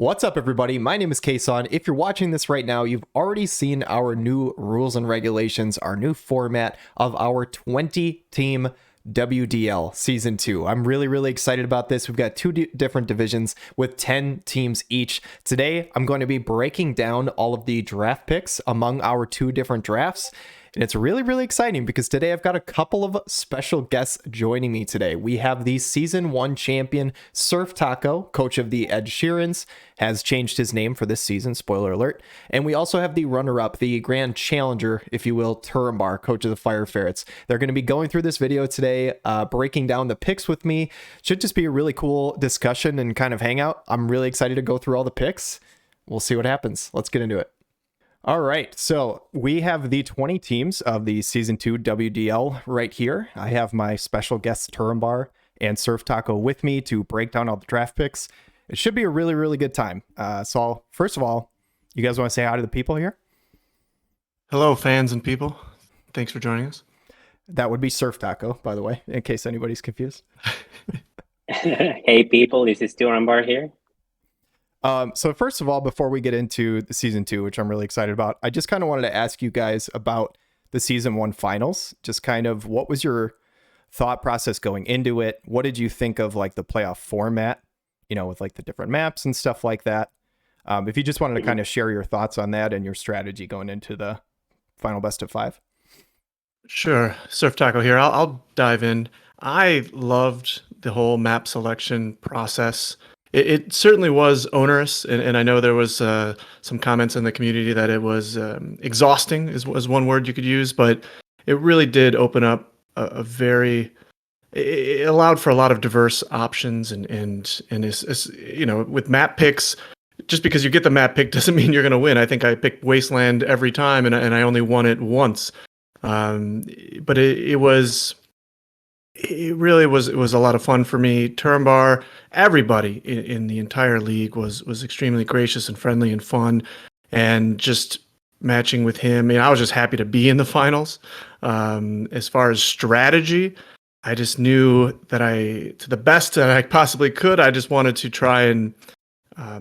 What's up, everybody? My name is KSaun. If you're watching this right now, you've already seen our new rules and regulations, our new format of our 20-team WDL Season 2. I'm really excited about this. We've got two different divisions with 10 teams each. Today, I'm going to be breaking down all of the draft picks among our two different drafts. And it's really exciting because today I've got a couple of special guests joining me today. We have the Season 1 champion, SurfTaco, coach of the Ed Sheerans, has changed his name for this season, spoiler alert. And we also have the runner-up, the grand challenger, if you will, Turambar, coach of the Fire Ferrets. They're going to be going through this video today, breaking down the picks with me. Should just be a really cool discussion and kind of hangout. I'm really excited to go through all the picks. We'll see what happens. Let's get into it. All right, so we have the 20 teams of the Season 2 WDL right here. I have my special guests Turambar and SurfTaco with me to break down all the draft picks. It should be a really good time. So first of all, you guys want to say hi to the people here? Hello, fans and people. Thanks for joining us. That would be SurfTaco, by the way, in case anybody's confused. Hey, people, this is Turambar here. So first of all, before we get into the Season 2, which I'm really excited about, I just kind of wanted to ask you guys about the Season 1 finals. Just kind of what was your thought process going into it? What did you think of like the playoff format, you know, with like the different maps and stuff like that? If you just wanted to kind of share your thoughts on that and your strategy going into the final best of 5. Sure. SurfTaco here. I'll dive in. I loved the whole map selection process. It certainly was onerous, and I know there was some comments in the community that it was exhausting, is one word you could use, but it really did open up it allowed for a lot of diverse options, and it's, you know, with map picks, just because you get the map pick doesn't mean you're going to win. I think I picked Wasteland every time, and I only won it once, but it really was a lot of fun for me. Turambar, everybody in the entire league was extremely gracious and friendly and fun, and just matching with him. I mean, I was just happy to be in the finals. As far as strategy, I just knew that to the best that I possibly could, I just wanted to try and I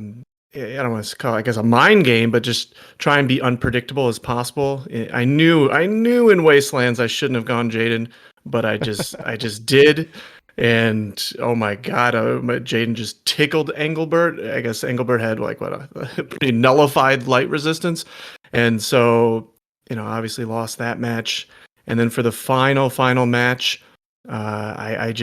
don't want to call it, I guess, a mind game, but just try and be unpredictable as possible. I knew in Wastelands I shouldn't have gone Jaden, but I just did. And oh my God, Jaden just tickled Engelbert. I guess Engelbert had like a pretty nullified light resistance. And so, you know, obviously lost that match. And then for the final match, I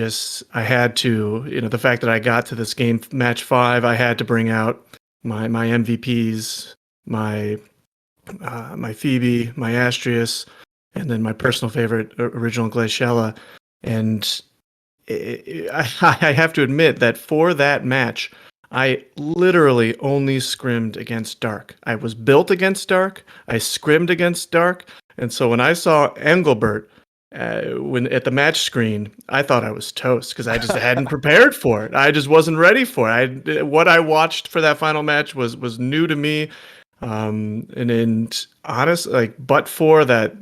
had to, you know, the fact that I got to this game, match 5, I had to bring out my MVPs, my Phoebe, my Astrius, and then my personal favorite, original Glaciella. And I have to admit that for that match, I literally only scrimmed against Dark. I was built against Dark. I scrimmed against Dark. And so when I saw Engelbert when at the match screen, I thought I was toast because I just hadn't prepared for it. I just wasn't ready for it. What I watched for that final match was new to me. And honest, like, but for that,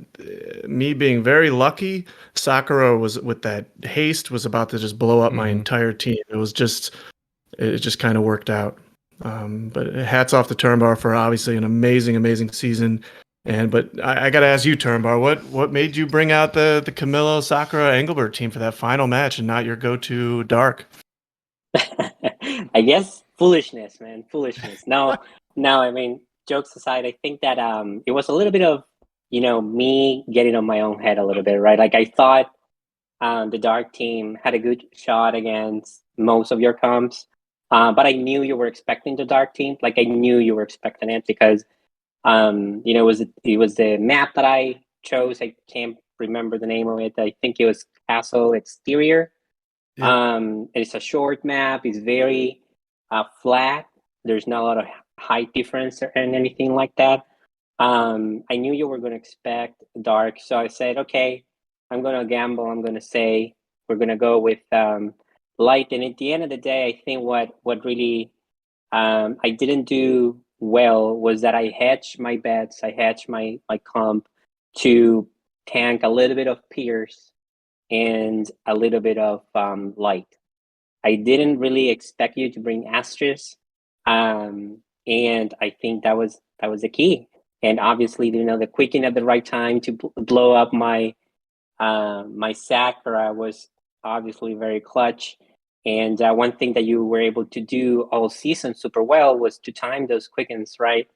me being very lucky, Sakura was with that haste was about to just blow up my entire team. It just kind of worked out. But hats off to Turambar for obviously an amazing season. But I got to ask you, Turambar, what made you bring out the Camilo, Sakura, Engelbert team for that final match and not your go-to Dark? I guess foolishness, man, foolishness. No, I mean, jokes aside, I think that it was a little bit of, you know, me getting on my own head a little bit, right? Like I thought the Dark team had a good shot against most of your comps, but I knew you were expecting the Dark team. Like I knew you were expecting it because you know, it was the map that I chose. I can't remember the name of it. I think it was Castle Exterior. Yeah. It's a short map. It's very flat. There's not a lot of height difference and anything like that. I knew you were going to expect Dark, so I said, okay, I'm going to gamble. I'm going to say we're going to go with light. And at the end of the day, I think what really I didn't do well was that I hedged my bets. I hedged my comp to tank a little bit of Pierce and a little bit of light. I didn't really expect you to bring Astrius. And I think that was the key. And obviously, the quicking at the right time to blow up my my Sakura was obviously very clutch. And one thing that you were able to do all season super well was to time those quickens right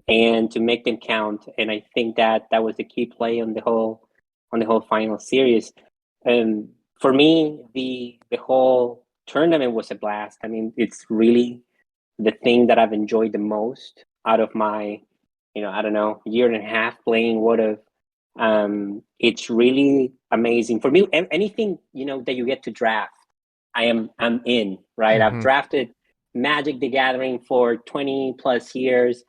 and to make them count. And I think that was the key play on the whole final series. And for me, the whole tournament was a blast. I mean, it's really the thing that I've enjoyed the most out of my, I don't know, year and a half playing WoTV. It's really amazing for me. Anything that you get to draft, I'm in. Right, I've drafted Magic the Gathering for 20 plus years.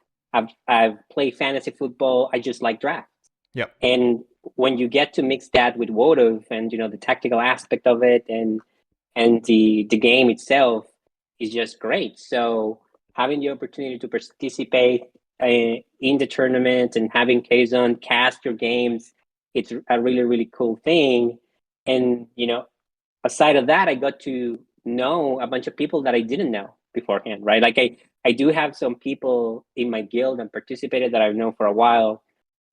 I've played fantasy football. I just like drafts. Yep. And when you get to mix that with WoTV and the tactical aspect of it and the game itself is just great. So having the opportunity to participate in the tournament and having KSaun cast your games, it's a really, really cool thing. And, aside of that, I got to know a bunch of people that I didn't know beforehand, right? Like I do have some people in my guild and participated that I've known for a while.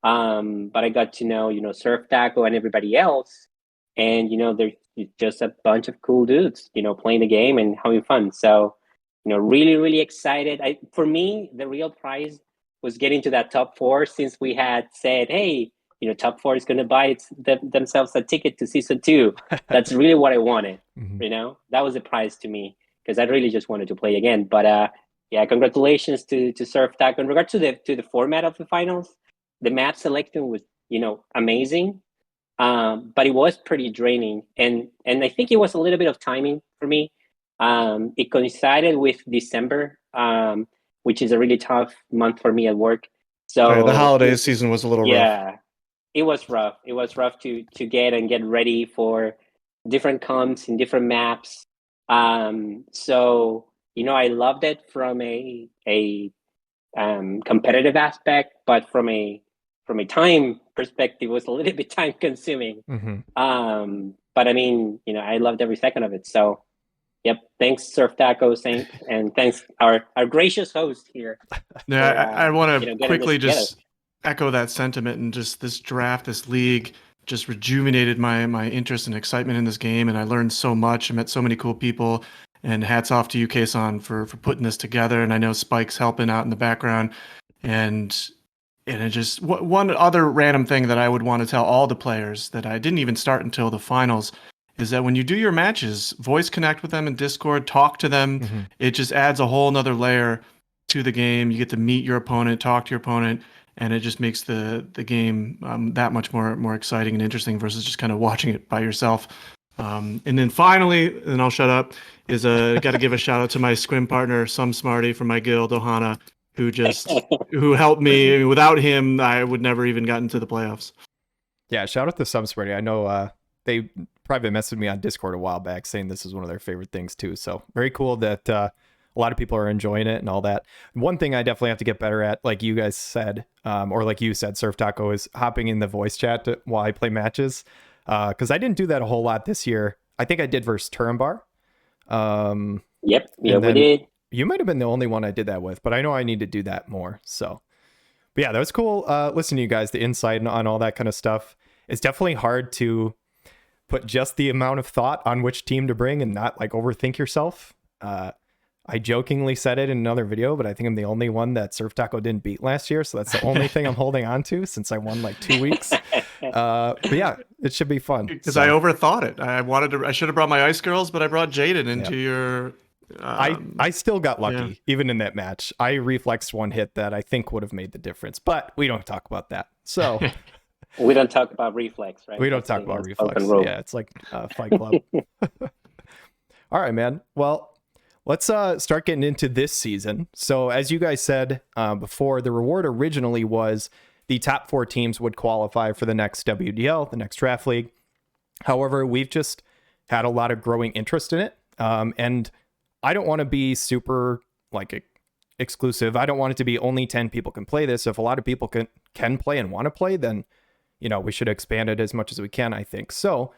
But I got to know, SurfTaco and everybody else. And, there's just a bunch of cool dudes, playing the game and having fun. So, really, really excited. For me, the real prize was getting to that top 4 since we had said, hey, top 4 is going to buy themselves a ticket to season 2. That's really what I wanted. That was the prize to me because I really just wanted to play again. But yeah, congratulations to SurfTaco. In regard to the format of the finals, the map selection was, amazing. But it was pretty draining. And I think it was a little bit of timing for me. It coincided with December, which is a really tough month for me at work. So the holiday season was a little rough. Yeah, it was rough. It was rough to get ready for different comps in different maps. So, I loved it from a competitive aspect, but from a time perspective, it was a little bit time consuming. But I mean, I loved every second of it. So, yep. Thanks, SurfTaco, and thanks our gracious host here. Yeah, I want to quickly just echo that sentiment, and just this draft, this league just rejuvenated my interest and excitement in this game, and I learned so much. I met so many cool people, and hats off to you, KSaun, for putting this together. And I know Spike's helping out in the background, and it just one other random thing that I would want to tell all the players that I didn't even start until the finals is that when you do your matches, voice connect with them in Discord, talk to them. It just adds a whole nother layer to the game. You get to meet your opponent, talk to your opponent, and it just makes the game that much more exciting and interesting versus just kind of watching it by yourself. And then finally, and I'll shut up, is got to give a shout out to my scrim partner, Some Smarty from my guild, Ohana, who helped me. Without him, I would never even gotten to the playoffs. Yeah, shout out to Some Smarty. I know they private messaged me on Discord a while back saying this is one of their favorite things too. So very cool that a lot of people are enjoying it and all that. One thing I definitely have to get better at, like you guys said, or like you said, SurfTaco, is hopping in the voice chat while I play matches. Because I didn't do that a whole lot this year. I think I did versus Turambar. Yep. Yeah, we did. You might have been the only one I did that with, but I know I need to do that more. So, but yeah, that was cool. Listening to you guys, the insight on all that kind of stuff. It's definitely hard to put just the amount of thought on which team to bring and not like overthink yourself. I jokingly said it in another video, but I think I'm the only one that SurfTaco didn't beat last year. So that's the only thing I'm holding on to since I won like 2 weeks. But yeah, it should be fun. Because I overthought it. I should have brought my Ice Girls, but I brought Jaden into your... I still got lucky, even in that match. I reflexed one hit that I think would have made the difference, but we don't talk about that. So... We don't talk about reflex, right? We don't talk about reflex. Yeah, it's like Fight Club. All right, man. Well, let's start getting into this season. So as you guys said before, the reward originally was the top 4 teams would qualify for the next WDL, the next draft league. However, we've just had a lot of growing interest in it. And I don't want to be super like exclusive. I don't want it to be only 10 people can play this. If a lot of people can play and want to play, then we should expand it as much as we can, I think. So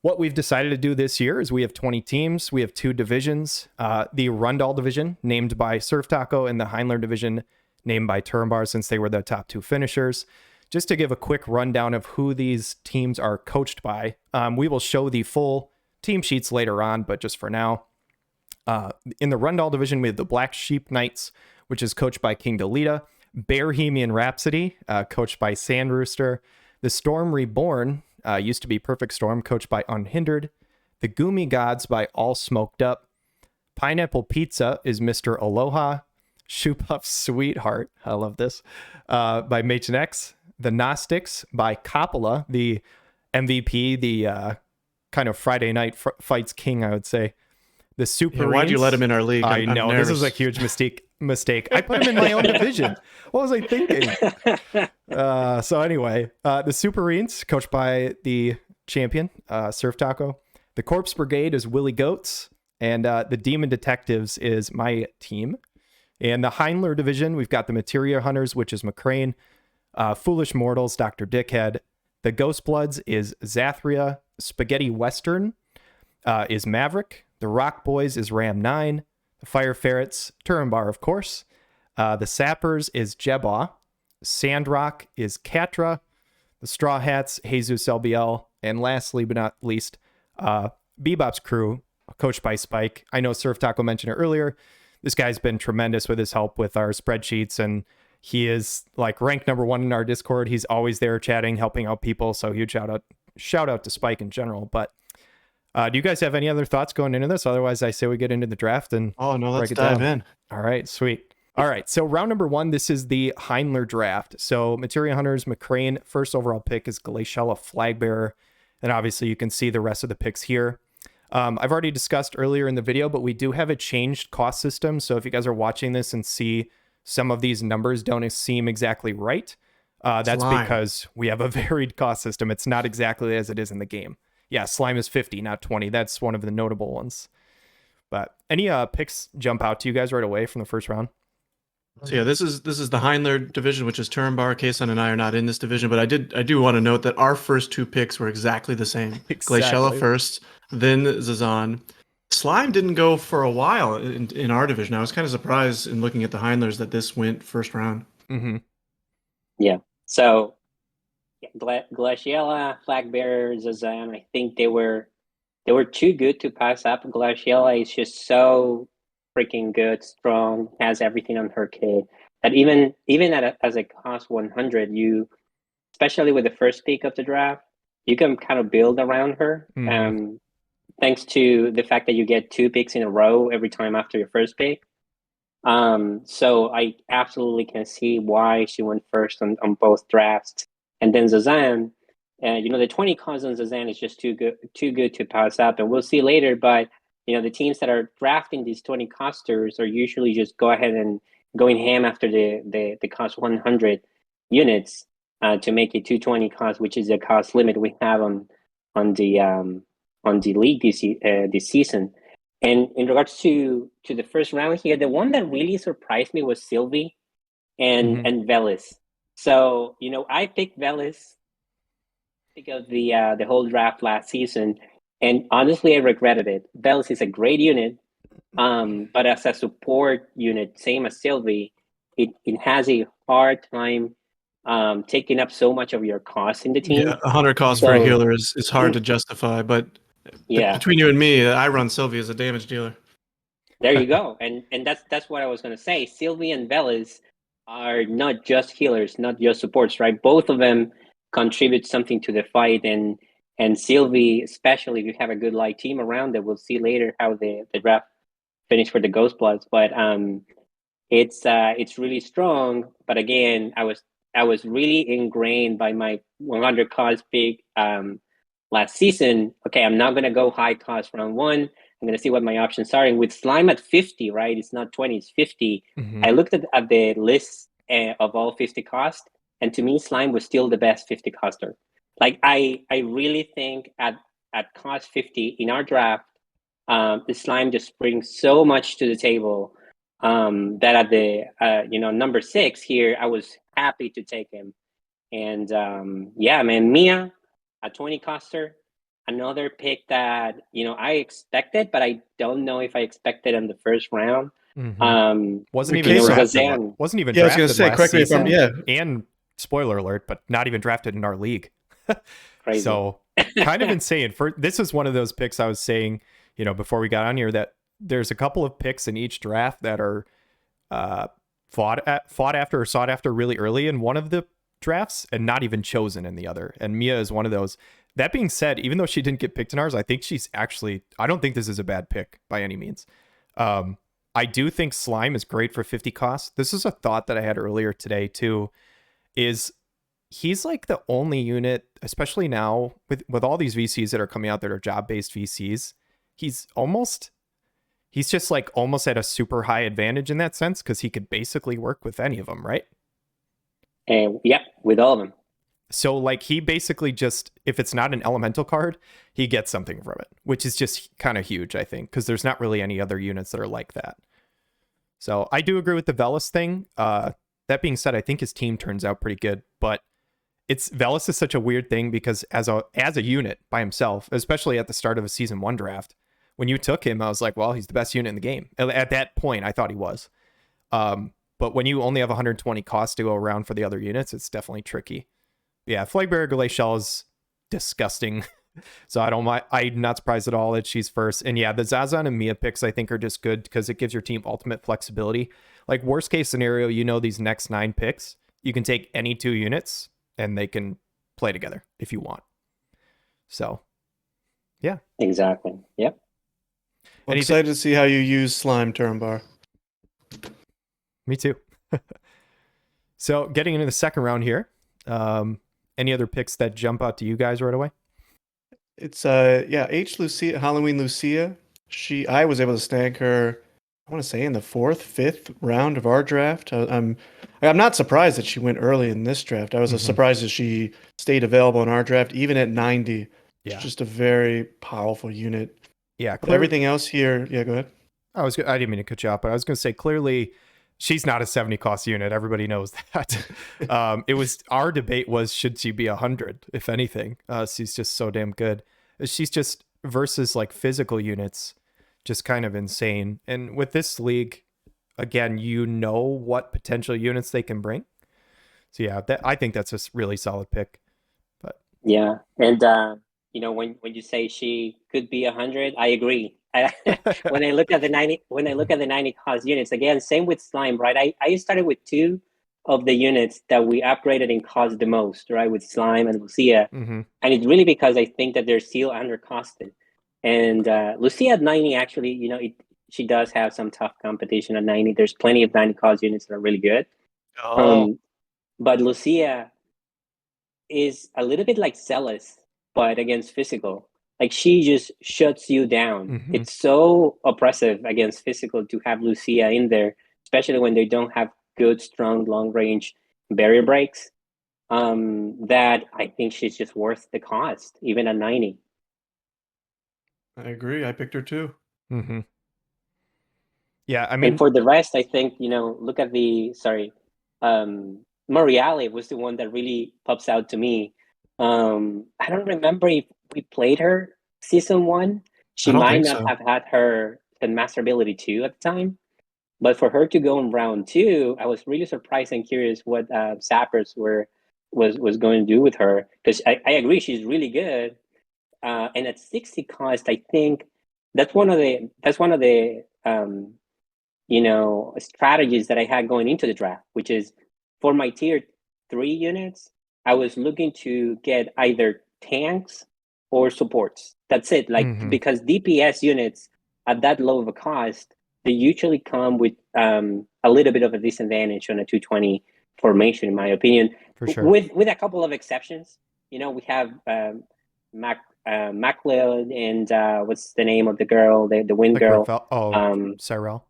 what we've decided to do this year is we have 20 teams. We have 2 divisions. The Rundall division, named by SurfTaco, and the Heindler division, named by Turambar, since they were the top 2 finishers. Just to give a quick rundown of who these teams are coached by, we will show the full team sheets later on, but just for now. In the Rundall division, we have the Black Sheep Knights, which is coached by King Delita. Bearhemian Rhapsody, coached by Sand Rooster. The Storm Reborn, used to be Perfect Storm, coached by Unhindered. The Goomy Gods by All Smoked Up. Pineapple Pizza is Mr. Aloha. Shoe Puff Sweetheart, I love this, by Machen X. The Gnostics by Coppola, the MVP, the kind of Friday night fights king, I would say. The Super. Why'd you let him in our league? I know, this is a huge mistake. I put him in my own division. What was I thinking? So anyway, the Superines, coached by the champion, SurfTaco. The Corpse Brigade is Willie Goats. And the Demon Detectives is my team. And the Heindler division, we've got the Materia Hunters, which is McCrane. Foolish Mortals, Dr. Dickhead. The Ghost Bloods is Zathria. Spaghetti Western is Maverick. The Rock Boys is Ram 9. The Fire Ferrets, Turambar, of course. The Sappers is Jebaw. Sandrock is Katra. The Straw Hats, Jesus LBL. And lastly but not least, Bebop's crew, coached by Spike. I know SurfTaco mentioned it earlier. This guy's been tremendous with his help with our spreadsheets, and he is like ranked number 1 in our Discord. He's always there chatting, helping out people. So huge shout out to Spike in general. But do you guys have any other thoughts going into this? Otherwise, I say we get into the draft and let's dive in. All right, sweet. All right, so round number 1, this is the Heindler draft. So Materia Hunters, McCrane, first overall pick is Glaciella Flagbearer. And obviously you can see the rest of the picks here. I've already discussed earlier in the video, but we do have a changed cost system. So if you guys are watching this and see some of these numbers don't seem exactly right, that's because we have a varied cost system. It's not exactly as it is in the game. Yeah, Slime is 50, not 20. That's one of the notable ones. But any picks jump out to you guys right away from the first round? So yeah, this is the Heindler division, which is Turambar. KSaun and I are not in this division, but I do want to note that our first 2 picks were exactly the same. Exactly. Glaciella first, then Zazan. Slime didn't go for a while in our division. I was kind of surprised in looking at the Heindlers that this went first round. Mm-hmm. Yeah. So Glaciella, Flagbearer, Zazan, I think they were too good to pass up. Glaciella is just so freaking good, strong, has everything on her kit. That even as a cost 100, you, especially with the first pick of the draft, you can kind of build around her. Mm-hmm. Thanks to the fact that you get 2 picks in a row every time after your first pick. So I absolutely can see why she went first on both drafts. And then Zazan, the 20 cost on Zazan is just too good to pass up. And we'll see later, but the teams that are drafting these 20 costers are usually just go ahead and going ham after the cost 100 units to make it 220 cost, which is the cost limit we have on the league this season. And in regards to the first round here, the one that really surprised me was Sylvie and Velis. So I picked Velis because the whole draft last season. And honestly, I regretted it. Velis is a great unit, but as a support unit, same as Sylvie, it has a hard time taking up so much of your cost in the team. Yeah, 100 cost for a healer is hard to justify, but between you and me, I run Sylvie as a damage dealer. There you go. And that's what I was going to say. Sylvie and Velis are not just healers, not just supports, right? Both of them contribute something to the fight, and Sylvie, especially if you have a good light team around it. We'll see later how the draft finished for the Ghost Bloods, but it's really strong. But again, I was really ingrained by my 100 cost pick last season. Okay, I'm not gonna go high cost round 1. I'm gonna see what my options are. And with Slime at 50, right? It's not 20, it's 50. Mm-hmm. I looked at the list of all 50 cost, and to me, Slime was still the best 50 coster. Like I really think at cost 50 in our draft, the Slime just brings so much to the table that at the number 6 here, I was happy to take him. And Mia, a 20 coster, another pick that I expected, but I don't know if I expected in the first round. Wasn't The even KSaun. drafted. Wasn't even Yeah, I was gonna drafted say, last correct me if season. I'm And spoiler alert, but not even drafted in our league. Crazy. So kind of insane. This is one of those picks I was saying, before we got on here, that there's a couple of picks in each draft that are fought after or sought after really early in one of the drafts and not even chosen in the other. And Mia is one of those. That being said, even though she didn't get picked in ours, I think I don't think this is a bad pick by any means. I do think Slime is great for 50 costs. This is a thought that I had earlier today too, is he's like the only unit, especially now with all these VCs that are coming out that are job-based VCs, he's just like almost at a super high advantage in that sense, because he could basically work with any of them, right? And yeah, with all of them. So like he basically just, if it's not an elemental card, he gets something from it, which is just kind of huge, I think, because there's not really any other units that are like that. So I do agree with the Velas thing. That being said, I think his team turns out pretty good, but Velas is such a weird thing because as a unit by himself, especially at the start of a season 1 draft, when you took him, I was like, well, he's the best unit in the game. At that point, I thought he was. But when you only have 120 costs to go around for the other units, it's definitely tricky. Yeah, Flagbearer Glacial is disgusting. So I'm not surprised at all that she's first. And yeah, the Zazan and Mia picks I think are just good because it gives your team ultimate flexibility. Like worst case scenario, these next 9 picks, you can take any 2 units and they can play together if you want. So, yeah. Exactly. Yep. Well, excited to see how you use Slime, Turambar. Me too. So, getting into the second round here, any other picks that jump out to you guys right away? It's Lucia, Halloween Lucia. I was able to snag her, I want to say in the 4th, 5th round of our draft. I'm not surprised that she went early in this draft. I was surprised that she stayed available in our draft, even at 90. Yeah. It's just a very powerful unit. Yeah, but everything else here. Yeah, go ahead. I didn't mean to cut you off, but I was going to say clearly she's not a 70 cost unit. Everybody knows that. Our debate was, should she be 100? If anything, she's just so damn good. She's just versus like physical units, just kind of insane. And with this league, again, what potential units they can bring. So yeah, I think that's a really solid pick. But yeah, and when you say she could be 100, I agree. When I look at the 90 cost units, again, same with Slime, right? I started with 2 of the units that we upgraded in cost the most, right? With Slime and Lucia. And it's really because I think that they're still undercosted. And Lucia at 90, actually, she does have some tough competition at 90. There's plenty of 90 cost units that are really good. But Lucia is a little bit like Celis, but against physical. Like she just shuts you down. It's so oppressive against physical to have Lucia in there, especially when they don't have good, strong, long range barrier breaks. That I think she's just worth the cost, even at 90. I agree. I picked her too. Yeah, I mean, and for the rest, I think look at Moriale was the one that really pops out to me. I don't remember if we played her season 1. She might not have had her Master Ability 2 at the time, but for her to go in round 2, I was really surprised and curious what Zappers was going to do with her, because I agree she's really good. And at 60 cost, I think that's one of the strategies that I had going into the draft, which is for my tier 3 units, I was looking to get either tanks or supports. That's it. Because DPS units at that low of a cost, they usually come with a little bit of a disadvantage on a 220 formation, in my opinion. For sure. With a couple of exceptions. We have MacLeod and what's the name of the girl, the wind girl? Cyrell.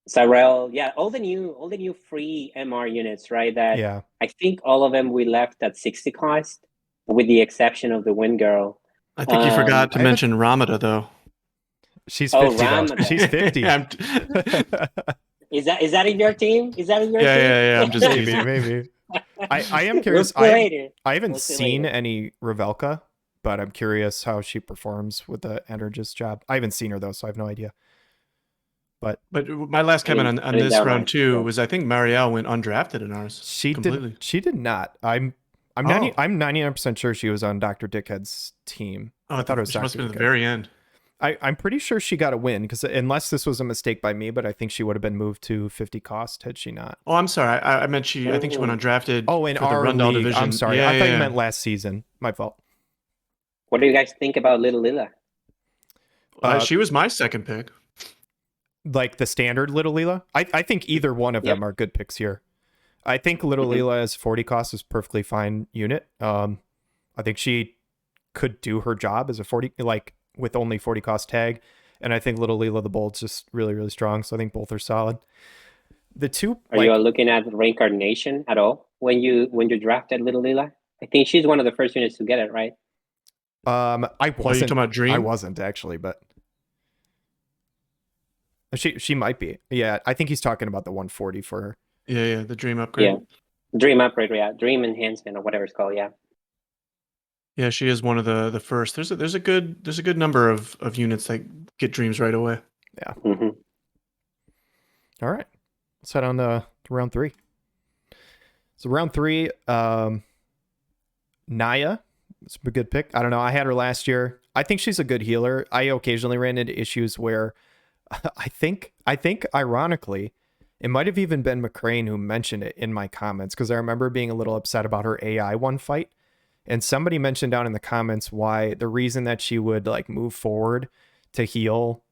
Cyrell, yeah, all the new free MR units, right? That yeah. I think all of them we left at 60 cost, with the exception of the wind girl. I think you forgot to mention Ramada though. She's 50 though. She's 50. Is that in your team? Is that in your team? Yeah. I'm just maybe. I am curious. I haven't seen any Revelka, but I'm curious how she performs with the Energist job. I haven't seen her though, so I have no idea. But my last comment on this round too was I think Marielle went undrafted in ours. She completely. She did not. I'm 99% sure she was on Dr. Dickhead's team. I thought it was. She must have been at the very end. I'm pretty sure she got a win because unless this was a mistake by me, but I think she would have been moved to 50 cost had she not. Oh, I'm sorry. I meant she. I think she went undrafted. Oh, in our Rundle league. division. I'm sorry. I thought you meant last season. My fault. What do you guys think about Little Lila? She was my second pick. Like the standard Little Lila? I think either one of them are good picks here. I think Little Lila as 40 cost is perfectly fine unit. I think she could do her job as a 40, like with only 40 cost tag. And I think Little Lila the Bold's just really, really strong. So I think both are solid. The two are you looking at reincarnation at all when you drafted Little Lila? I think she's one of the first units to get it, right? I wasn't. Are you talking about Dream? I wasn't actually, but she might be. Yeah, I think he's talking about the 140 for her. Yeah, the Dream upgrade. Yeah, Dream upgrade. Yeah, Dream enhancement or whatever it's called. Yeah. Yeah, she is one of the first. There's a good number of units that get Dreams right away. Yeah. All right, let's head on to round 3. So round 3, Naya. It's a good pick. I don't know. I had her last year. I think she's a good healer. I occasionally ran into issues where I think ironically, it might have even been McCrane who mentioned it in my comments because I remember being a little upset about her AI one fight. And somebody mentioned down in the comments why the reason that she would like move forward to heal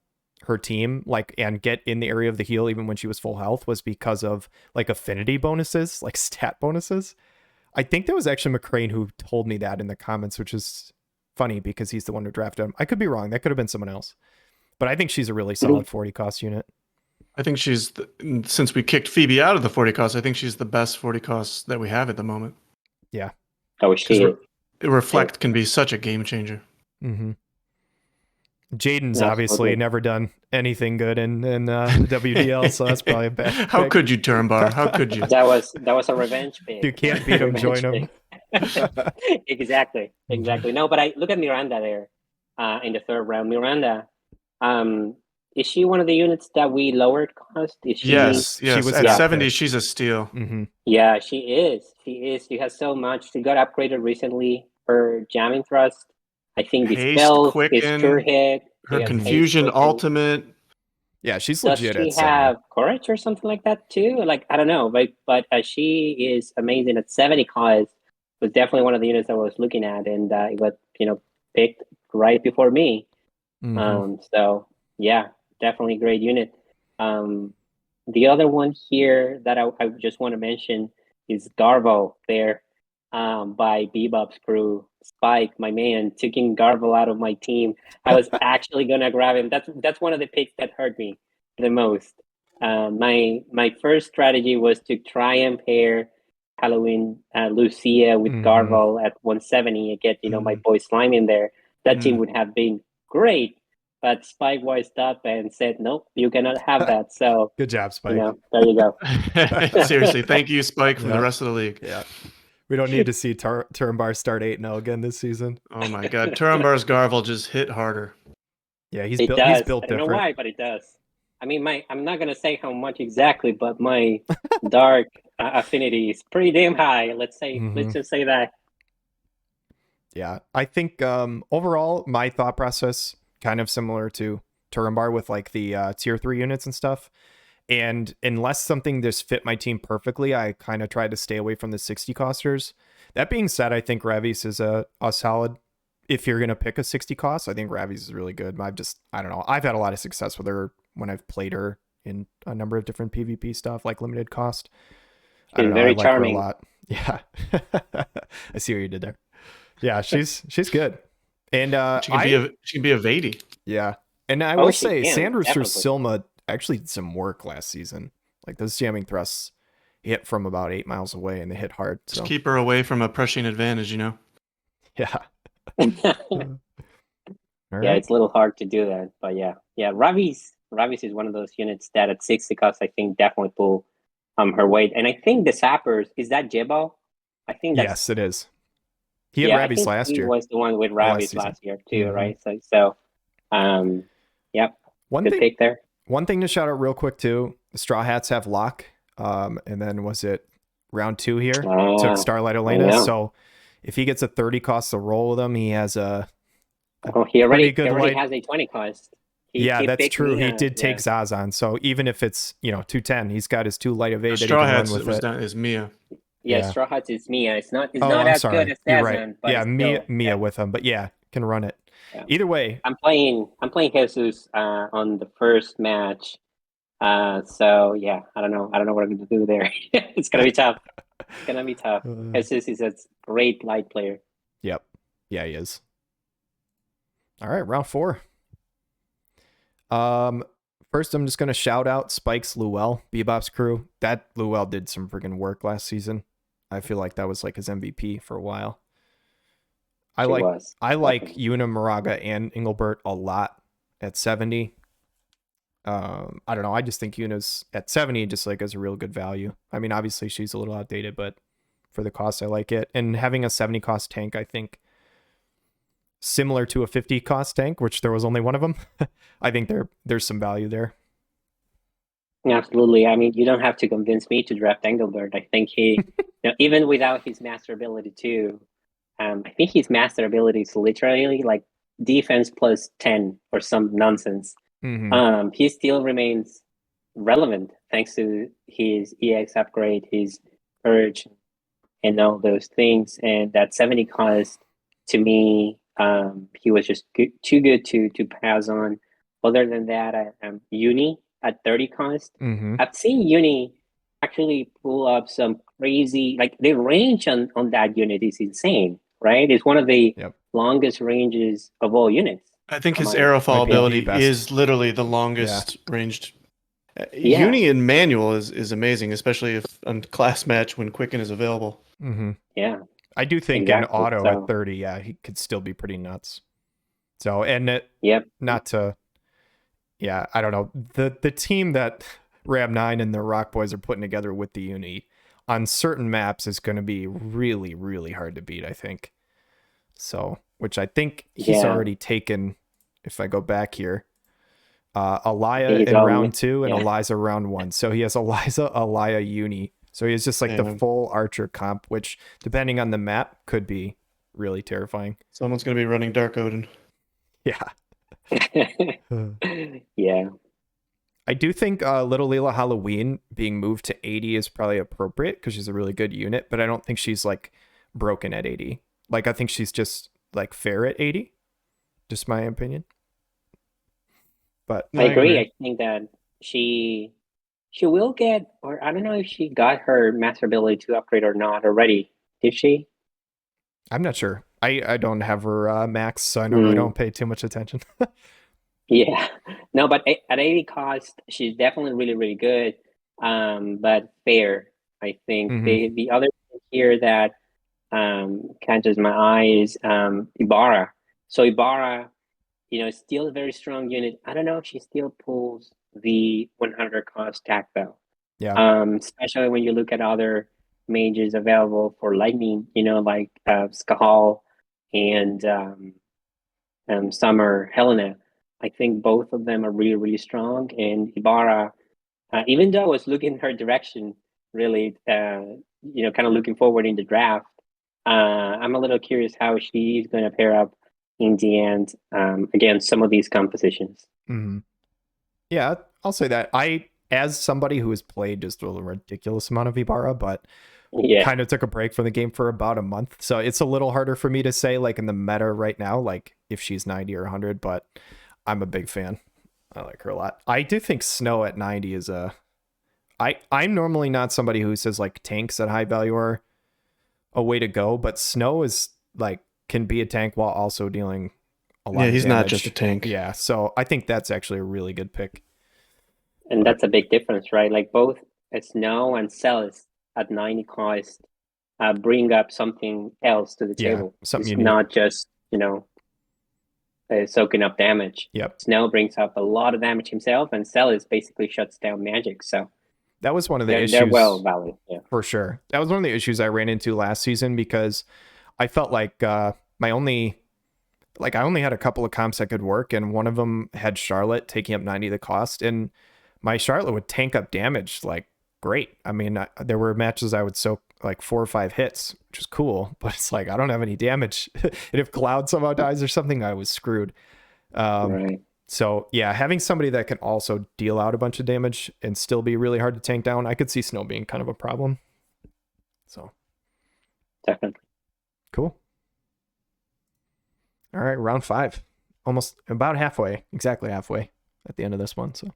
her team, like, and get in the area of the heal even when she was full health was because of like affinity bonuses, like stat bonuses. I think that was actually McCrane who told me that in the comments, which is funny because he's the one who drafted him. I could be wrong. That could have been someone else. But I think she's a really solid 40 cost unit. I think she's, since we kicked Phoebe out of the 40 cost, I think she's the best 40 cost that we have at the moment. Yeah. Oh, she Reflect can be such a game changer. Mm-hmm. Jaden's obviously never done anything good in WDL, so that's probably a bad How pick. could you, Turambar? How could you? That was a revenge pick. You can't beat him, join him. Exactly. No, but I look at Miranda there in the third round. Miranda, is she one of the units that we lowered cost? Is she, yes. She was at 70, she's a steal. Mm-hmm. Yeah, she is. She has so much. She got upgraded recently. Her jamming thrust, I think the Haste, spell, quicken, is sure hit. Her confusion ultimate. Yeah, she's Does legit. she have courage or something like that too? Like, I don't know, but she is amazing at 70 cost. Was definitely one of the units I was looking at, and it was picked right before me. Mm-hmm. So yeah, definitely great unit. The other one here that I just want to mention is Garvo there, by Bebop's crew. Spike, my man, taking Garvo out of my team. I was actually gonna grab him. That's one of the picks that hurt me the most. My first strategy was to try and pair Halloween Lucia with Garvo at 170 and get my boy Slime in there. That team would have been great. But Spike wised up and said, nope, you cannot have that. So good job, Spike. There you go. Seriously, thank you, Spike, from the rest of the league. Yeah. We don't need to see Turambar start 8-0 again this season. Oh my God. Turambar's Garvel just hit harder. Yeah, he's built different. I don't know why, but it does. I mean, I'm not going to say how much exactly, but my dark affinity is pretty damn high. Let's just say that. Yeah, I think overall, my thought process kind of similar to Turambar with like the tier 3 units and stuff. And unless something just fit my team perfectly, I kind of tried to stay away from the 60 costers. That being said, I think Ravis is a solid. If you're going to pick a 60 cost, I think Ravis is really good. I don't know. I've had a lot of success with her when I've played her in a number of different PvP stuff, like limited cost. I don't know. Very charming. Her a lot. Yeah. I see what you did there. Yeah, she's good. And she can be a Vady. Yeah. And I will say, Sandrus through Silma actually did some work last season. Like those jamming thrusts hit from about 8 miles away and they hit hard. So. Just keep her away from a prescient advantage, Yeah. Yeah, it's a little hard to do that, but yeah. Ravis is one of those units that at 60 cost, I think definitely pull her weight. And I think the sappers, is that Jebo? I think that's... Yes, it is. He had Yeah, I Rabbies think last he year. was the one with last Rabbids season. last year too, Mhm. right? Yep. One Good thing, pick there. one thing to shout out real quick too. The Straw Hats have lock. And then was it round 2 here? Took Starlight I Elena. know. So if he gets a 30 cost to roll with him, he has a Oh, he pretty already good light. has a 20 cost. Yeah, He that's picked true. He Mia. did take Yeah. Zazan. So even if it's, 210, he's got his 2 light of 8 that he Straw can run Hats with was it. down is Mia. Yeah, Yeah. Straw Hats is Mia. It's not Oh, I'm as sorry. good as You're right. Dazan, but Yeah, it's Mia still, with him, but yeah, can run it. yeah. Either way, I'm playing Jesus on the first match. So yeah, I don't know what I'm going to do there. It's gonna be tough. It's gonna be tough. Jesus is a great light player. Yep. Yeah, he is. All right, round 4. First I'm just gonna shout out Spike's Luell, Bebop's crew. That Luell did some freaking work last season. I feel like that was like his MVP for a while. I like Definitely. Una Moraga and Engelbert a lot at 70. I don't know. I just think Una's at 70 just like as a real good value. I mean, obviously she's a little outdated, but for the cost, I like it. And having a 70 cost tank, I think similar to a 50 cost tank, which there was only one of them, I think there's some value there. Absolutely. I mean, you don't have to convince me to draft Engelbert. I think he, even without his master ability too, I think his master ability is literally like defense plus 10 or some nonsense. Mm-hmm. He still remains relevant thanks to his EX upgrade, his urge, and all those things. And that 70 cost, to me, he was just too good to pass on. Other than that, Uni at 30 cost, Mm-hmm. I've seen Uni actually pull up some crazy, like the range on that unit is insane, right? It's one of the longest ranges of all units. I think his aerofall ability is literally the longest ranged. Uni in manual is amazing, especially if on class match when Quicken is available. Mm-hmm. Yeah, I do think in auto at 30, yeah, he could still be pretty nuts. So, and not to, yeah, I don't know. The team that Ram 9 and the Rock Boys are putting together with the Uni on certain maps is going to be really, really hard to beat, I think. So, which I think he's already taken, if I go back here, Alaya in round 2 and Eliza round 1. So he has Eliza, Alaya, Uni. So he has just like the full Archer comp, which depending on the map could be really terrifying. Someone's going to be running Dark Odin. Yeah. Yeah. I do think Little Leela Halloween being moved to 80 is probably appropriate because she's a really good unit, but I don't think she's like broken at 80. Like I think she's just like fair at 80. Just my opinion. But I agree. I think that she will get, or I don't know if she got her master ability to upgrade or not already. Did she? I'm not sure. I don't have her max, so I don't pay too much attention. Yeah. No, but at 80 cost, she's definitely really, really good. But fair, I think. Mm-hmm. The other thing here that catches my eye is Ibarra. So Ibarra, still a very strong unit. I don't know if she still pulls the 100 cost tack though. Yeah. Especially when you look at other mages available for lightning, like Skahal and Summer Helena. I think both of them are really, really strong. And Ibarra, even though I was looking in her direction, really, kind of looking forward in the draft, I'm a little curious how she's going to pair up in the end against some of these compositions. Mm-hmm. Yeah, I'll say that. As somebody who has played just a ridiculous amount of Ibarra, but kind of took a break from the game for about a month. So it's a little harder for me to say like in the meta right now, like if she's 90 or 100, but I'm a big fan. I like her a lot. I do think Snow at 90 is I'm normally not somebody who says like tanks at high value are a way to go, but Snow is like can be a tank while also dealing a lot of he's damage. Not just a tank. Yeah, so I think that's actually a really good pick. And that's a big difference, right? Like both Snow and Celis at 90 cost bring up something else to the table. Something it's unique. Not just, soaking up damage. Yep. Snow brings up a lot of damage himself, and Celis basically shuts down magic. So that was one of the issues. They're well valued, yeah. For sure. That was one of the issues I ran into last season because I felt like my only, like I only had a couple of comps that could work, and one of them had Charlotte taking up 90 the cost, and my Charlotte would tank up damage like great. I mean, there were matches I would soak like 4 or 5 hits, which is cool, but it's like I don't have any damage. And if Cloud somehow dies or something, I was screwed. Right. So yeah, having somebody that can also deal out a bunch of damage and still be really hard to tank down, I could see Snow being kind of a problem. So Definitely. cool. All right, round 5, almost about halfway, exactly halfway at the end of this one. So